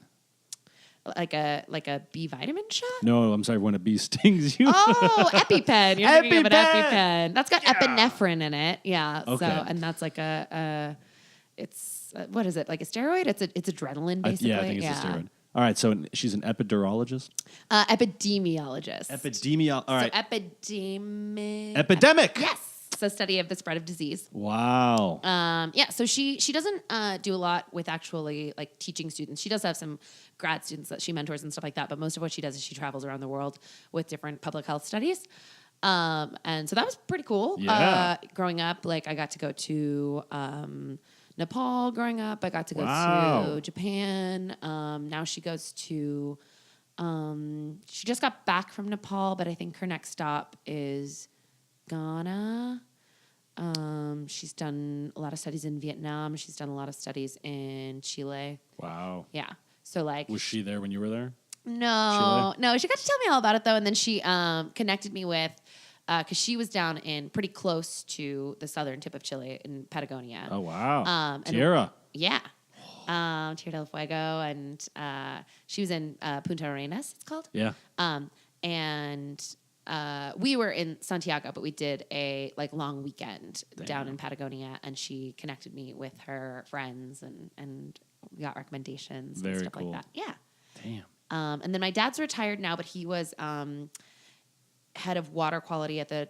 Like a B vitamin shot? No, I'm sorry. When a bee stings you. Oh, EpiPen. You're thinking of an EpiPen. EpiPen. That's got epinephrine in it. Yeah. Okay. So, and that's like it's what is it? Like a steroid? It's adrenaline basically. I think it's a steroid. All right, so she's an epidurologist? Epidemiologist. All right. So Epidemic. Yes. So study of the spread of disease. Wow. Yeah, so she doesn't do a lot with actually like teaching students. She does have some grad students that she mentors and stuff like that, but most of what she does is she travels around the world with different public health studies. And so that was pretty cool. Yeah. Growing up, like I got to go to Nepal growing up. I got to go to Japan. Now she goes to, she just got back from Nepal, but I think her next stop is Ghana. She's done a lot of studies in Vietnam. She's done a lot of studies in Chile. Wow. Yeah. So like, Was she there when you were there? No. She got to tell me all about it though, and then she connected me with because she was down in pretty close to the southern tip of Chile in Patagonia. Oh wow. And Tierra. Yeah. Tierra del Fuego, and she was in Punta Arenas, it's called. Yeah. And we were in Santiago, but we did a like long weekend down in Patagonia, and she connected me with her friends, and we got recommendations and stuff like that. Yeah. Damn. And then my dad's retired now, but he was head of water quality at the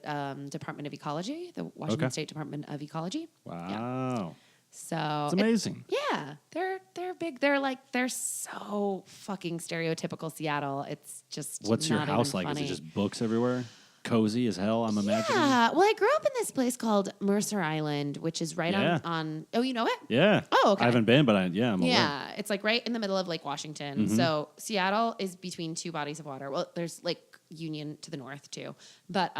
Department of Ecology, the Washington State Department of Ecology. Wow. Yeah. So it's amazing. Yeah, they're big. They're so fucking stereotypical Seattle. It's just What's your not house even like? funny. Is it just books everywhere? Cozy as hell, I'm imagining. Yeah. Well, I grew up in this place called Mercer Island, which is right on. Oh, you know it? Yeah. Oh, okay. I haven't been, but I'm aware. Yeah, it's like right in the middle of Lake Washington. Mm-hmm. So Seattle is between two bodies of water. Well, there's Lake Union to the north too, but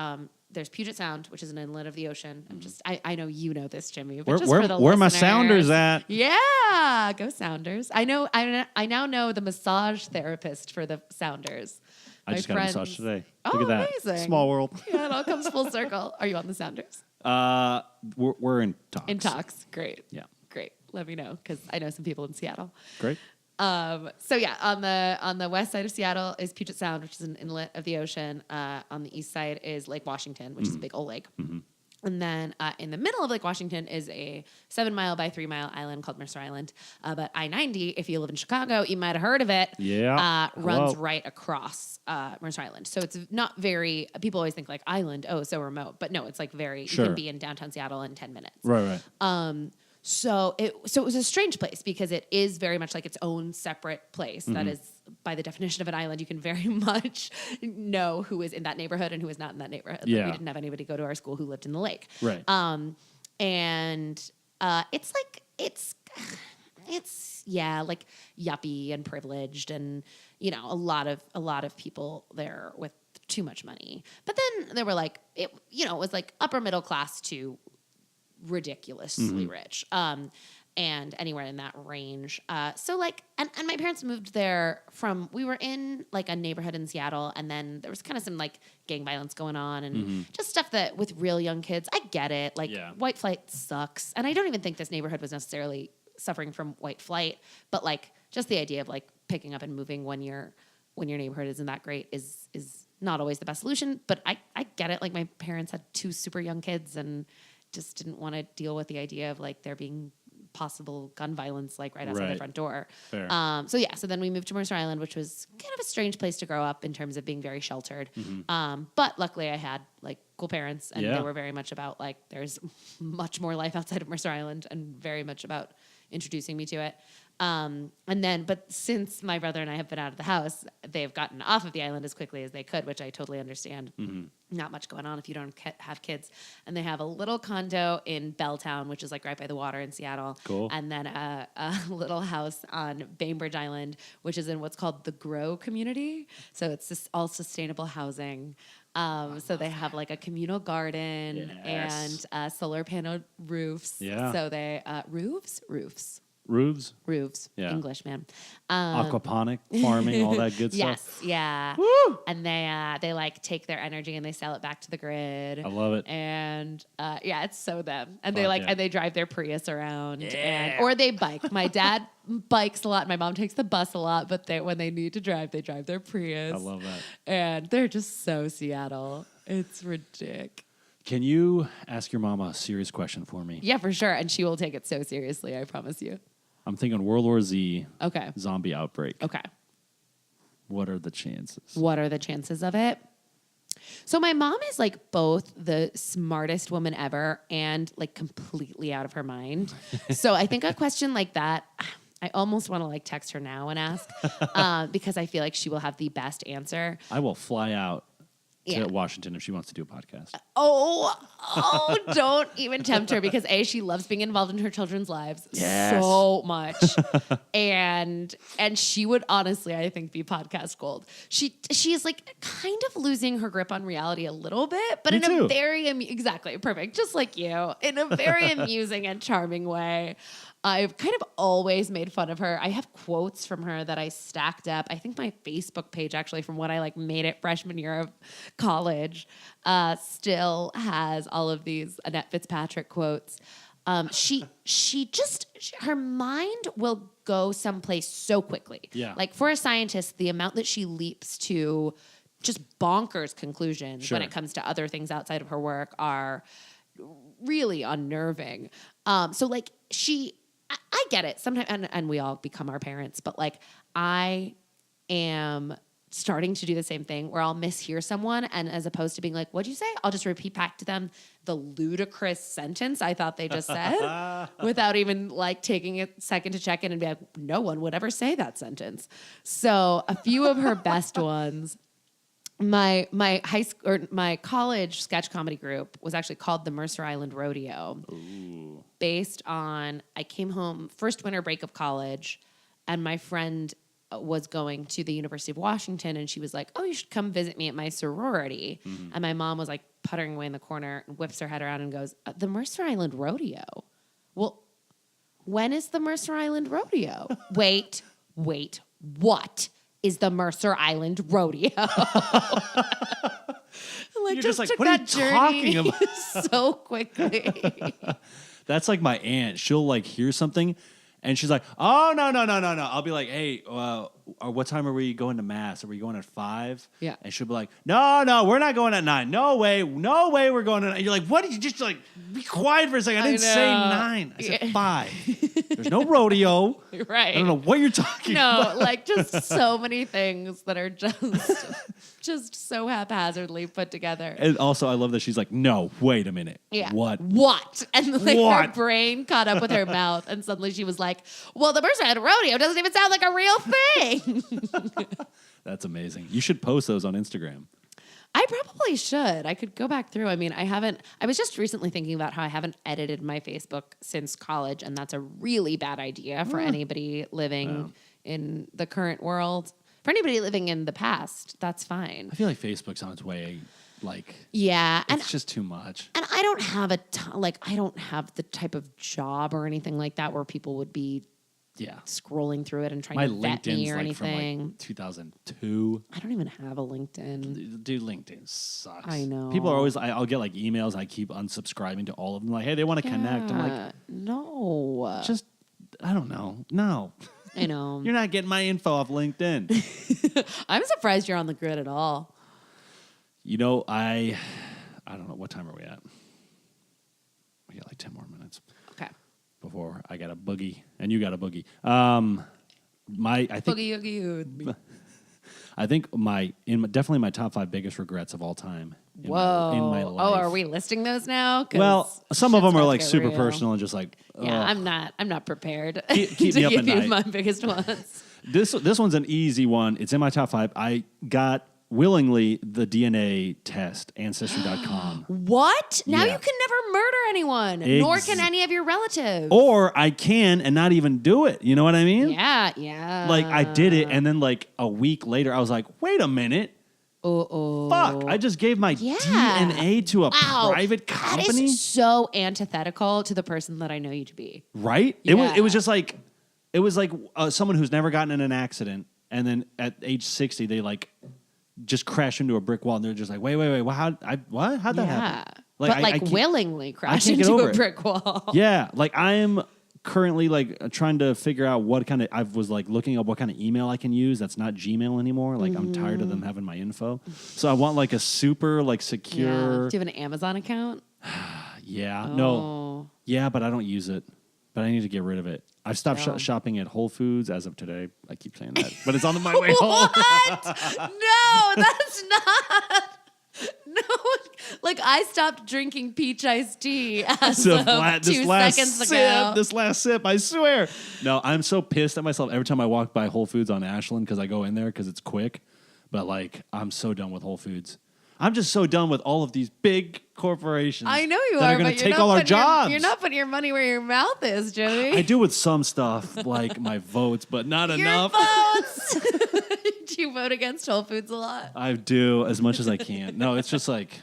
there's Puget Sound, which is an inlet of the ocean. I know you know this, Jimmy. But Where my Sounders at? Yeah, go Sounders. I now know the massage therapist for the Sounders. I just got a massage today. Oh, Look at that. amazing. Small world. Yeah, it all comes full circle. Are you on the Sounders? We're in talks. In talks. Great. Yeah. Great. Let me know, because I know some people in Seattle. Great. So yeah, on the west side of Seattle is Puget Sound, which is an inlet of the ocean. On the east side is Lake Washington, which is a big old lake. Mm-hmm. And then in the middle of Lake Washington is a 7-mile by 3-mile island called Mercer Island. But I-90, if you live in Chicago, you might have heard of it. Yeah. Runs right across Mercer Island. So it's not very, people always think like island, oh, so remote. But no, it's like very, you can be in downtown Seattle in 10 minutes. Right. So it was a strange place because it is very much like its own separate place. Mm-hmm. That is, by the definition of an island, you can very much know who is in that neighborhood and who is not in that neighborhood. Yeah. Like, we didn't have anybody go to our school who lived in the lake. Right. It's like yuppie and privileged, and a lot of people there with too much money. But then there were like it was like upper middle class to ridiculously rich, and anywhere in that range. So like, and my parents moved there we were in like a neighborhood in Seattle, and then there was kind of some like gang violence going on and just stuff that with real young kids, I get it. Like white flight sucks. And I don't even think this neighborhood was necessarily suffering from white flight, but like just the idea of like picking up and moving when your neighborhood isn't that great is not always the best solution. But I get it. Like my parents had 2 super young kids and just didn't want to deal with the idea of like there being possible gun violence like right outside the front door. Fair. So then we moved to Mercer Island, which was kind of a strange place to grow up in terms of being very sheltered. But luckily I had like cool parents, and they were very much about like there's much more life outside of Mercer Island, and very much about introducing me to it. But since my brother and I have been out of the house, they've gotten off of the island as quickly as they could, which I totally understand. Not much going on if you don't have kids. And they have a little condo in Belltown, which is like right by the water in Seattle. Cool. And then a little house on Bainbridge Island, which is in what's called the Grow community. So it's just all sustainable housing. So they have like a communal garden and solar panel roofs. Yeah. So they Roofs. Roofs? Yeah. English, man. Aquaponic farming, all that good yes, stuff. yeah. Woo! And they like take their energy and they sell it back to the grid. I love it. And it's so them. And Fuck and they drive their Prius around, Yeah. or they bike. My dad bikes a lot. My mom takes the bus a lot, but when they need to drive, they drive their Prius. I love that. And they're just so Seattle. It's ridiculous. Can you ask your mama a serious question for me? Yeah, for sure. And she will take it so seriously, I promise you. I'm thinking World War Z. Okay. Zombie outbreak. Okay. What are the chances? What are the chances of it? So my mom is like both the smartest woman ever and like completely out of her mind. So I think a question like that, I almost want to like text her now and ask because I feel like she will have the best answer. I will fly out Yeah. Washington if she wants to do a podcast. Oh, don't even tempt her because A, she loves being involved in her children's lives so much. and she would honestly, I think, be podcast gold. She is like kind of losing her grip on reality a little bit, but a very, exactly, perfect, just like you, in a very amusing and charming way. I've kind of always made fun of her. I have quotes from her that I stacked up. I think my Facebook page, actually, from what I like made it freshman year of college, still has all of these Annette Fitzpatrick quotes. Her mind will go someplace so quickly. Yeah. Like for a scientist, the amount that she leaps to just bonkers conclusions when it comes to other things outside of her work are really unnerving. So like I get it sometimes, and we all become our parents, but like I am starting to do the same thing where I'll mishear someone, and as opposed to being like, what'd you say? I'll just repeat back to them the ludicrous sentence I thought they just said without even like taking a second to check in and be like, no one would ever say that sentence. So a few of her best ones. My high school or my college sketch comedy group was actually called the Mercer Island Rodeo. Ooh. Based on, I came home first winter break of college, and my friend was going to the University of Washington, and she was like, "Oh, you should come visit me at my sorority." Mm-hmm. And my mom was like puttering away in the corner, and whips her head around and goes, "The Mercer Island Rodeo? Well, when is the Mercer Island Rodeo?" Wait, what is the Mercer Island Rodeo? Like, you're just like, what are you talking about? So quickly. That's like my aunt. She'll like hear something, and she's like, "Oh no!" I'll be like, "Hey, what time are we going to mass? Are we going at 5?" Yeah. And she'll be like, "No, we're not going at 9. No way, we're going at 9." You're like, "What? Did you just like be quiet for a second? I didn't say 9. I said 5. There's no rodeo. Right. I don't know what you're talking about." No, like just so many things that are just so haphazardly put together. And also, I love that she's like, "No, wait a minute. Yeah. What? And like her brain caught up with her mouth, and suddenly she was like, "Well, the Mercer Island Rodeo doesn't even sound like a real thing." That's amazing. You should post those on Instagram. I probably should. I could go back through. I mean, I was just recently thinking about how I haven't edited my Facebook since college, and that's a really bad idea for anybody living in the current world. For anybody living in the past, that's fine. I feel like Facebook's on its way. Like, yeah, it's just too much. And I don't have I don't have the type of job or anything like that where people would be scrolling through it and trying to vet me or anything. From like 2002. I don't even have a LinkedIn. Dude, LinkedIn sucks. I know. People are always, I'll get like emails. I keep unsubscribing to all of them. Like, hey, they want to connect. I'm like, no. Just, I don't know. No. I know. You're not getting my info off LinkedIn. I'm surprised you're on the grid at all. You know, I don't know. What time are we at? We got like 10 more minutes. Okay. Before I got a boogie and you got a boogie. I think boogie. I think definitely my top 5 biggest regrets of all time. In my life. Oh, are we listing those now? Well, some of them are like super personal and just like. Yeah, I'm not prepared keep to me up give at you night. my biggest ones. This one's an easy one. It's in my top 5. I got willingly the DNA test, Ancestry.com. What? Now you can never murder anyone, nor can any of your relatives. Or I can and not even do it. You know what I mean? Yeah. Like I did it, and then like a week later, I was like, wait a minute. Fuck, I just gave my DNA to a private company? That is so antithetical to the person that I know you to be. Right? Yeah. It was just like, it was like someone who's never gotten in an accident, and then at age 60, they like just crash into a brick wall, and they're just like, wait, well, how'd that happen? But willingly crash into a brick wall. Yeah, like I am currently like trying to figure out what kind of, I was like looking up what kind of email I can use that's not Gmail anymore. Like I'm tired of them having my info. So I want like a super like secure. Yeah. Do you have an Amazon account? Yeah. Oh. No. Yeah, but I don't use it. But I need to get rid of it. I've stopped shopping at Whole Foods as of today. I keep saying that, but it's on my way home. What? No, that's not. No, like I stopped drinking peach iced tea as of 2 seconds ago. This last sip, I swear. No, I'm so pissed at myself every time I walk by Whole Foods on Ashland because I go in there because it's quick. But like, I'm so done with Whole Foods. I'm just so done with all of these big corporations. I know you that are, are going but to take all our jobs. You're not putting your money where your mouth is, Jimmy. I do with some stuff, like my votes, but not enough. Votes. Do you vote against Whole Foods a lot? I do as much as I can. No, it's just like,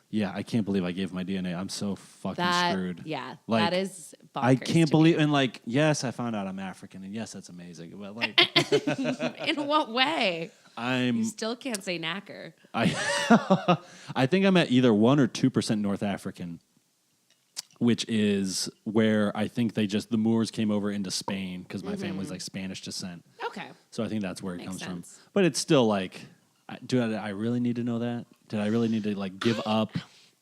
yeah, I can't believe I gave my DNA. I'm so fucking screwed. Yeah, like, that is bonkers. I can't believe, and like, yes, I found out I'm African, and yes, that's amazing. But like, in what way? You You still can't say knacker. I think I'm at either 1 or 2% North African, which is where I think the Moors came over into Spain because my family's like Spanish descent. Okay. So I think that's where it comes from. sense. But it's still like, do I really need to know that? Did I really need to like give up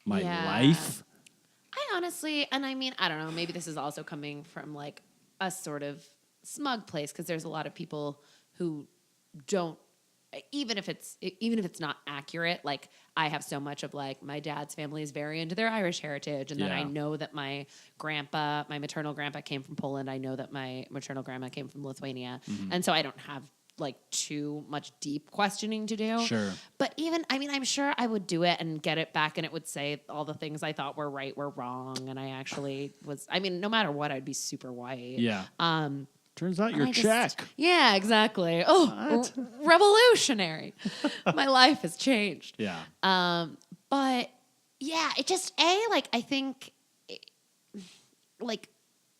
my life? I honestly, and I mean, I don't know, maybe this is also coming from like a sort of smug place because there's a lot of people who don't, even if it's not accurate, like I have so much of like my dad's family is very into their Irish heritage, and then I know that my maternal grandpa came from Poland. I know that my maternal grandma came from Lithuania, and so I don't have like too much deep questioning to do. Sure. But even, I mean, I'm sure I would do it and get it back, and it would say all the things I thought were right were wrong, and I actually was. I mean, no matter what, I'd be super white. Yeah. Turns out you're Czech. Yeah, exactly. Oh, revolutionary. My life has changed. Yeah. But yeah, it just, like, I think, like,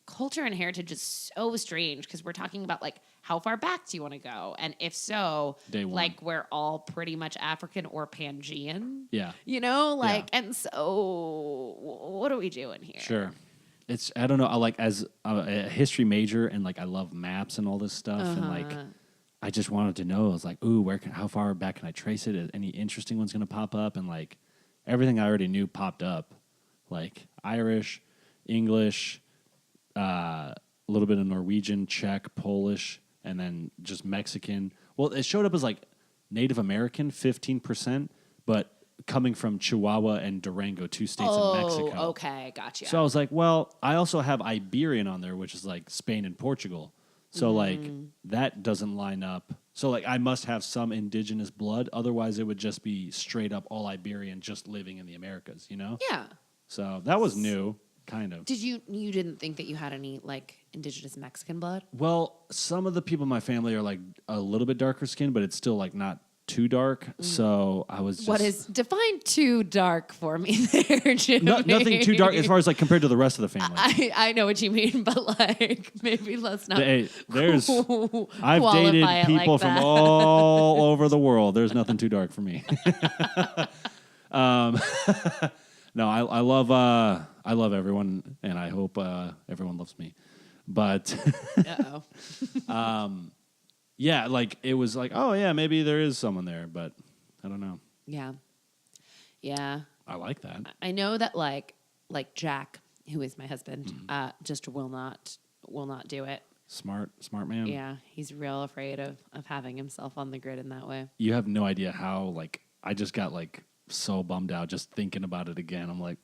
culture and heritage is so strange because we're talking about, like, how far back do you want to go? And if so, Day one. like, we're all pretty much African or Pangean. Yeah. You know, like, and so what are we doing here? Sure. I don't know, I like as a history major and like I love maps and all this stuff and like I just wanted to know. I was like, ooh, how far back can I trace it? Is any interesting one's going to pop up? And like everything I already knew popped up, like Irish, English, a little bit of Norwegian, Czech, Polish, and then just Mexican. Well, it showed up as like Native American, 15%, but coming from Chihuahua and Durango, 2 states in Mexico. Okay, gotcha. So I was like, well, I also have Iberian on there, which is like Spain and Portugal. So like that doesn't line up. So like I must have some indigenous blood. Otherwise, it would just be straight up all Iberian, just living in the Americas, you know? Yeah. So that was new, kind of. Did you didn't think that you had any like indigenous Mexican blood? Well, some of the people in my family are like a little bit darker skinned, but it's still like not too dark, so I was just... What is... Define too dark for me there, Jimmy. Nothing too dark as far as like compared to the rest of the family. I know what you mean, but like maybe let's not I've dated people like from all over the world. There's nothing too dark for me. No, I love everyone, and I hope everyone loves me. But... yeah, like it was like, oh yeah, maybe there is someone there, but I don't know. Yeah. Yeah. I like that. I know that like Jack, who is my husband, just will not do it. Smart man. Yeah, he's real afraid of having himself on the grid in that way. You have no idea how like I just got like so bummed out just thinking about it again. I'm like,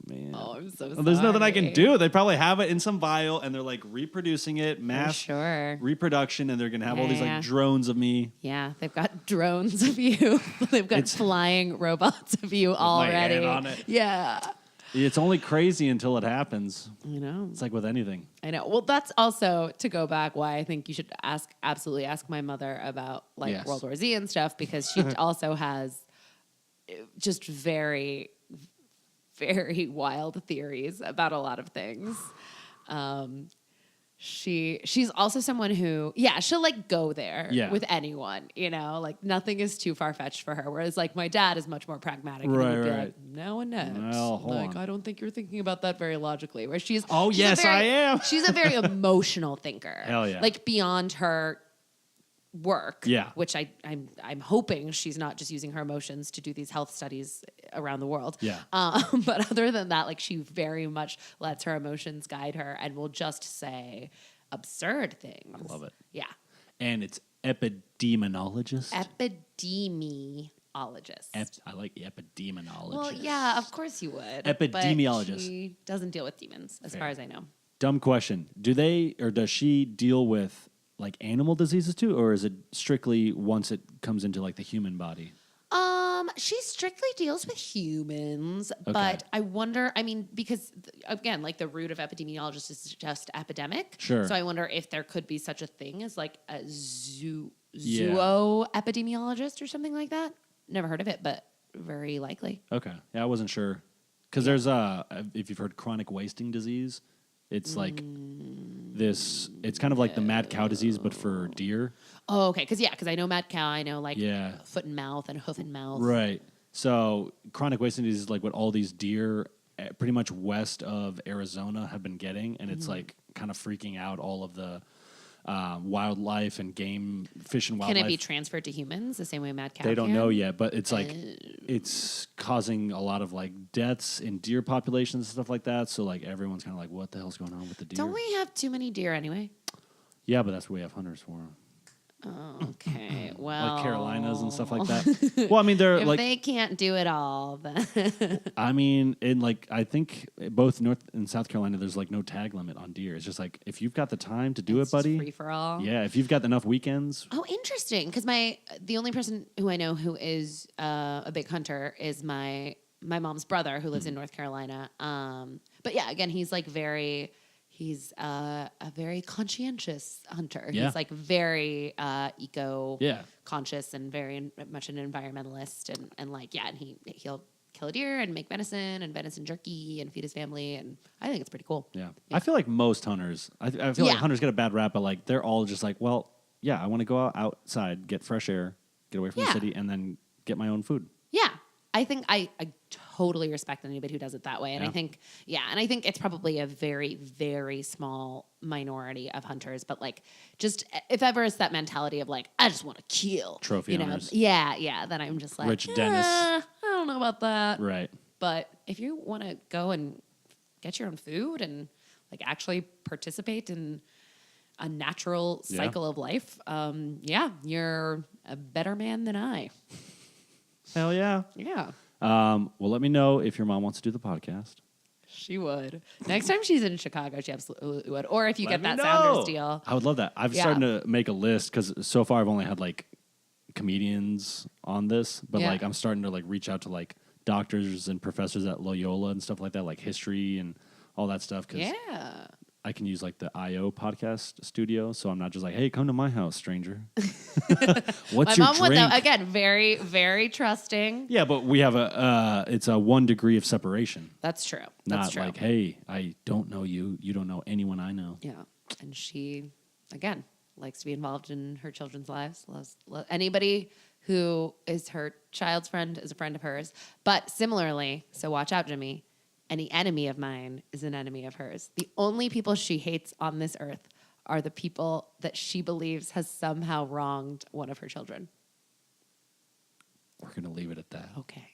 man. Oh, I'm so sorry. Well, there's nothing I can do. They probably have it in some vial, and they're like reproducing it, mass reproduction, and they're gonna have all these like drones of me. Yeah, they've got drones of you. They've got flying robots of you already. My hand on it. Yeah. It's only crazy until it happens. I know. It's like with anything. I know. Well, that's also, to go back, why I think you should absolutely ask my mother about like World War Z and stuff, because she also has just very, very wild theories about a lot of things. She's also someone who, she'll like go there with anyone, you know, like nothing is too far fetched for her. Whereas like my dad is much more pragmatic. And he'd be like, no, Annette, like, I don't think you're thinking about that very logically. Where she's I am. She's a very emotional thinker. Hell yeah. Like beyond her work, which I'm hoping she's not just using her emotions to do these health studies around the world. But other than that, like she very much lets her emotions guide her and will just say absurd things. I love it. Yeah. And it's epidemiologist. Epidemiologist. I like epidemiologist. Well, yeah, of course you would. Epidemiologist. But she doesn't deal with demons, as far as I know. Dumb question. Does she deal with like animal diseases too, or is it strictly once it comes into like the human body? She strictly deals with humans, Okay. but I wonder, I mean, because again, like the root of epidemiologist is just epidemic. Sure. So I wonder if there could be such a thing as like a Yeah. zooepidemiologist or something like that. Never heard of it, but very likely. Okay. Yeah, I wasn't sure. Because there's, if you've heard chronic wasting disease, it's like this, it's kind of like the mad cow disease, but for deer. Oh, okay. Because I know mad cow. I know like Yeah. foot and mouth and hoof and mouth. Right. So chronic wasting disease is like what all these deer pretty much west of Arizona have been getting, and it's like kind of freaking out all of the wildlife and game, fish and wildlife. Can it be transferred to humans the same way mad cow They don't can? know yet, but it's like it's causing a lot of like deaths in deer populations and stuff like that. So like everyone's kind of like, what the hell's going on with the deer? Don't we have too many deer anyway? Yeah, but that's what we have hunters for. Okay, well, Like Carolinas and stuff like that. Well, I mean, they're if like, they can't do it all, then I mean, in like, I think both North and South Carolina, there's like no tag limit on deer. It's just like, if you've got the time to do it, buddy. free for all. Yeah, if you've got enough weekends. Oh, interesting. Because the only person who I know who is a big hunter is my mom's brother who lives in North Carolina. But yeah, again, he's like he's a very conscientious hunter. Yeah. He's like very eco Yeah. conscious and very much an environmentalist and like, yeah, and he'll kill a deer and make venison and venison jerky and feed his family. And I think it's pretty cool. Yeah. I feel like most hunters, I feel like hunters get a bad rap, but like they're all just like, well, yeah, I want to go outside, get fresh air, get away from the city, and then get my own food. Yeah. I think I totally respect anybody who does it that way. And Yeah. I think it's probably a very, very small minority of hunters. But like, just if ever it's that mentality of like, I just want to kill. Trophy hunters. Yeah. Then I'm just like, Rich Dennis. I don't know about that. Right. But if you want to go and get your own food and like actually participate in a natural cycle of life, you're a better man than I. Hell yeah. Yeah. Well, let me know if your mom wants to do the podcast. She would. Next time she's in Chicago, she absolutely would. Or if you Let get me that know. Sounders deal. I would love that. I've started to make a list because so far I've only had like comedians on this, but like I'm starting to like reach out to like doctors and professors at Loyola and stuff like that, like history and all that stuff. Cause Yeah. I can use like the IO podcast studio, so I'm not just like, hey, come to my house, stranger. What's My your mom would, drink? though, again, very, very trusting. Yeah, but we have it's a 1 degree of separation. That's true. Not That's true. like, hey, I don't know you. You don't know anyone I know. Yeah. And she, again, likes to be involved in her children's lives. Loves anybody who is her child's friend is a friend of hers. But similarly, so watch out, Jimmy, any enemy of mine is an enemy of hers. The only people she hates on this earth are the people that she believes has somehow wronged one of her children. We're going to leave it at that. Okay.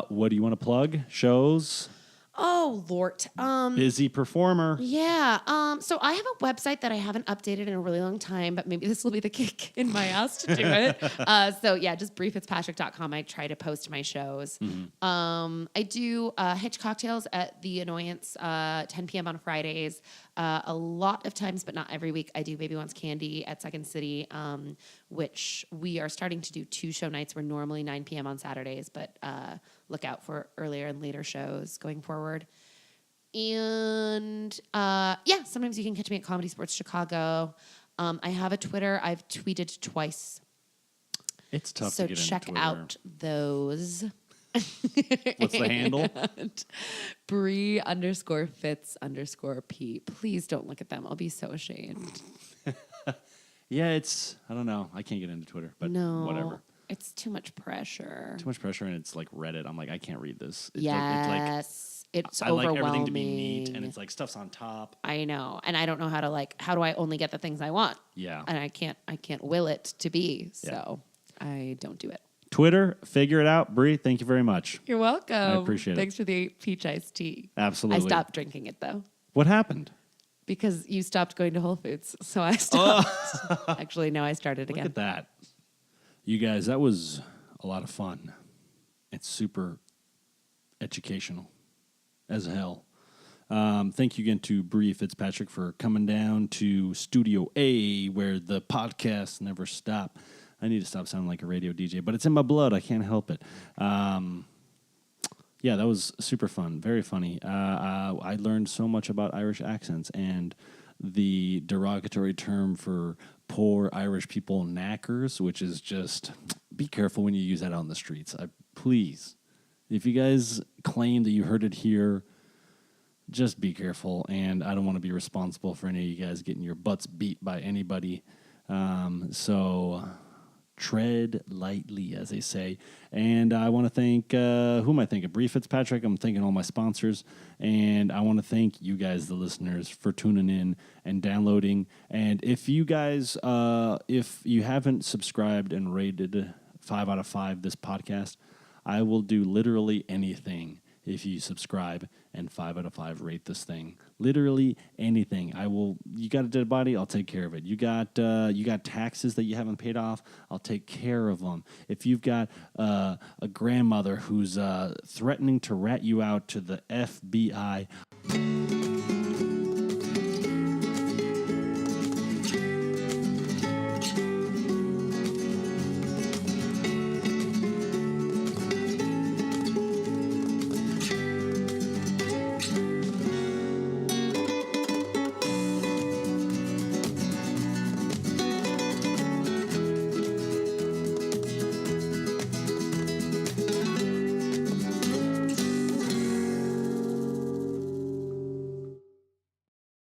What do you want to plug? Shows? Oh, Lord. Busy performer. Yeah. So I have a website that I haven't updated in a really long time, but maybe this will be the kick in my ass to do it. So yeah, just brifitzpatrick.com. I try to post my shows. I do Hitch Cocktails at the Annoyance, 10 p.m. on Fridays. A lot of times, but not every week, I do Baby Wants Candy at Second City, which we are starting to do 2 show nights. We're normally 9 p.m. on Saturdays, but look out for earlier and later shows going forward. And sometimes you can catch me at ComedySportz Chicago. I have a Twitter. I've tweeted twice. It's tough So to get check into Twitter. out those. What's the handle? Bri _Fitz_P. Please don't look at them. I'll be so ashamed. Yeah, I don't know. I can't get into Twitter, but whatever. It's too much pressure. Too much pressure, and it's like Reddit. I'm like, I can't read this. It's it's I overwhelming. like everything to be neat, and it's like stuff's on top. I know, and I don't know how do I only get the things I want? Yeah. And I can't will it to be, so I don't do it. Twitter, figure it out. Bri, thank you very much. You're welcome. I appreciate it. Thanks for the peach iced tea. Absolutely. I stopped drinking it, though. What happened? Because you stopped going to Whole Foods, so I stopped. Actually, no, I started again. Look at that. You guys, that was a lot of fun. It's super educational as hell. Thank you again to Bri Fitzpatrick for coming down to Studio A, where the podcasts never stop. I need to stop sounding like a radio DJ, but it's in my blood. I can't help it. Yeah, that was super fun, very funny. I learned so much about Irish accents and the derogatory term for poor Irish people, knackers, which is just, be careful when you use that out on the streets. Please, if you guys claim that you heard it here, just be careful. And I don't want to be responsible for any of you guys getting your butts beat by anybody. So tread lightly, as they say. And I want to thank, who am I thanking? Bri Fitzpatrick. I'm thanking all my sponsors. And I want to thank you guys, the listeners, for tuning in and downloading. And if you guys, if you haven't subscribed and rated 5 out of 5 this podcast, I will do literally anything if you subscribe and 5 out of 5 rate this thing. Literally anything. You got a dead body, I'll take care of it. You got taxes that you haven't paid off, I'll take care of them. If you've got a grandmother who's threatening to rat you out to the FBI,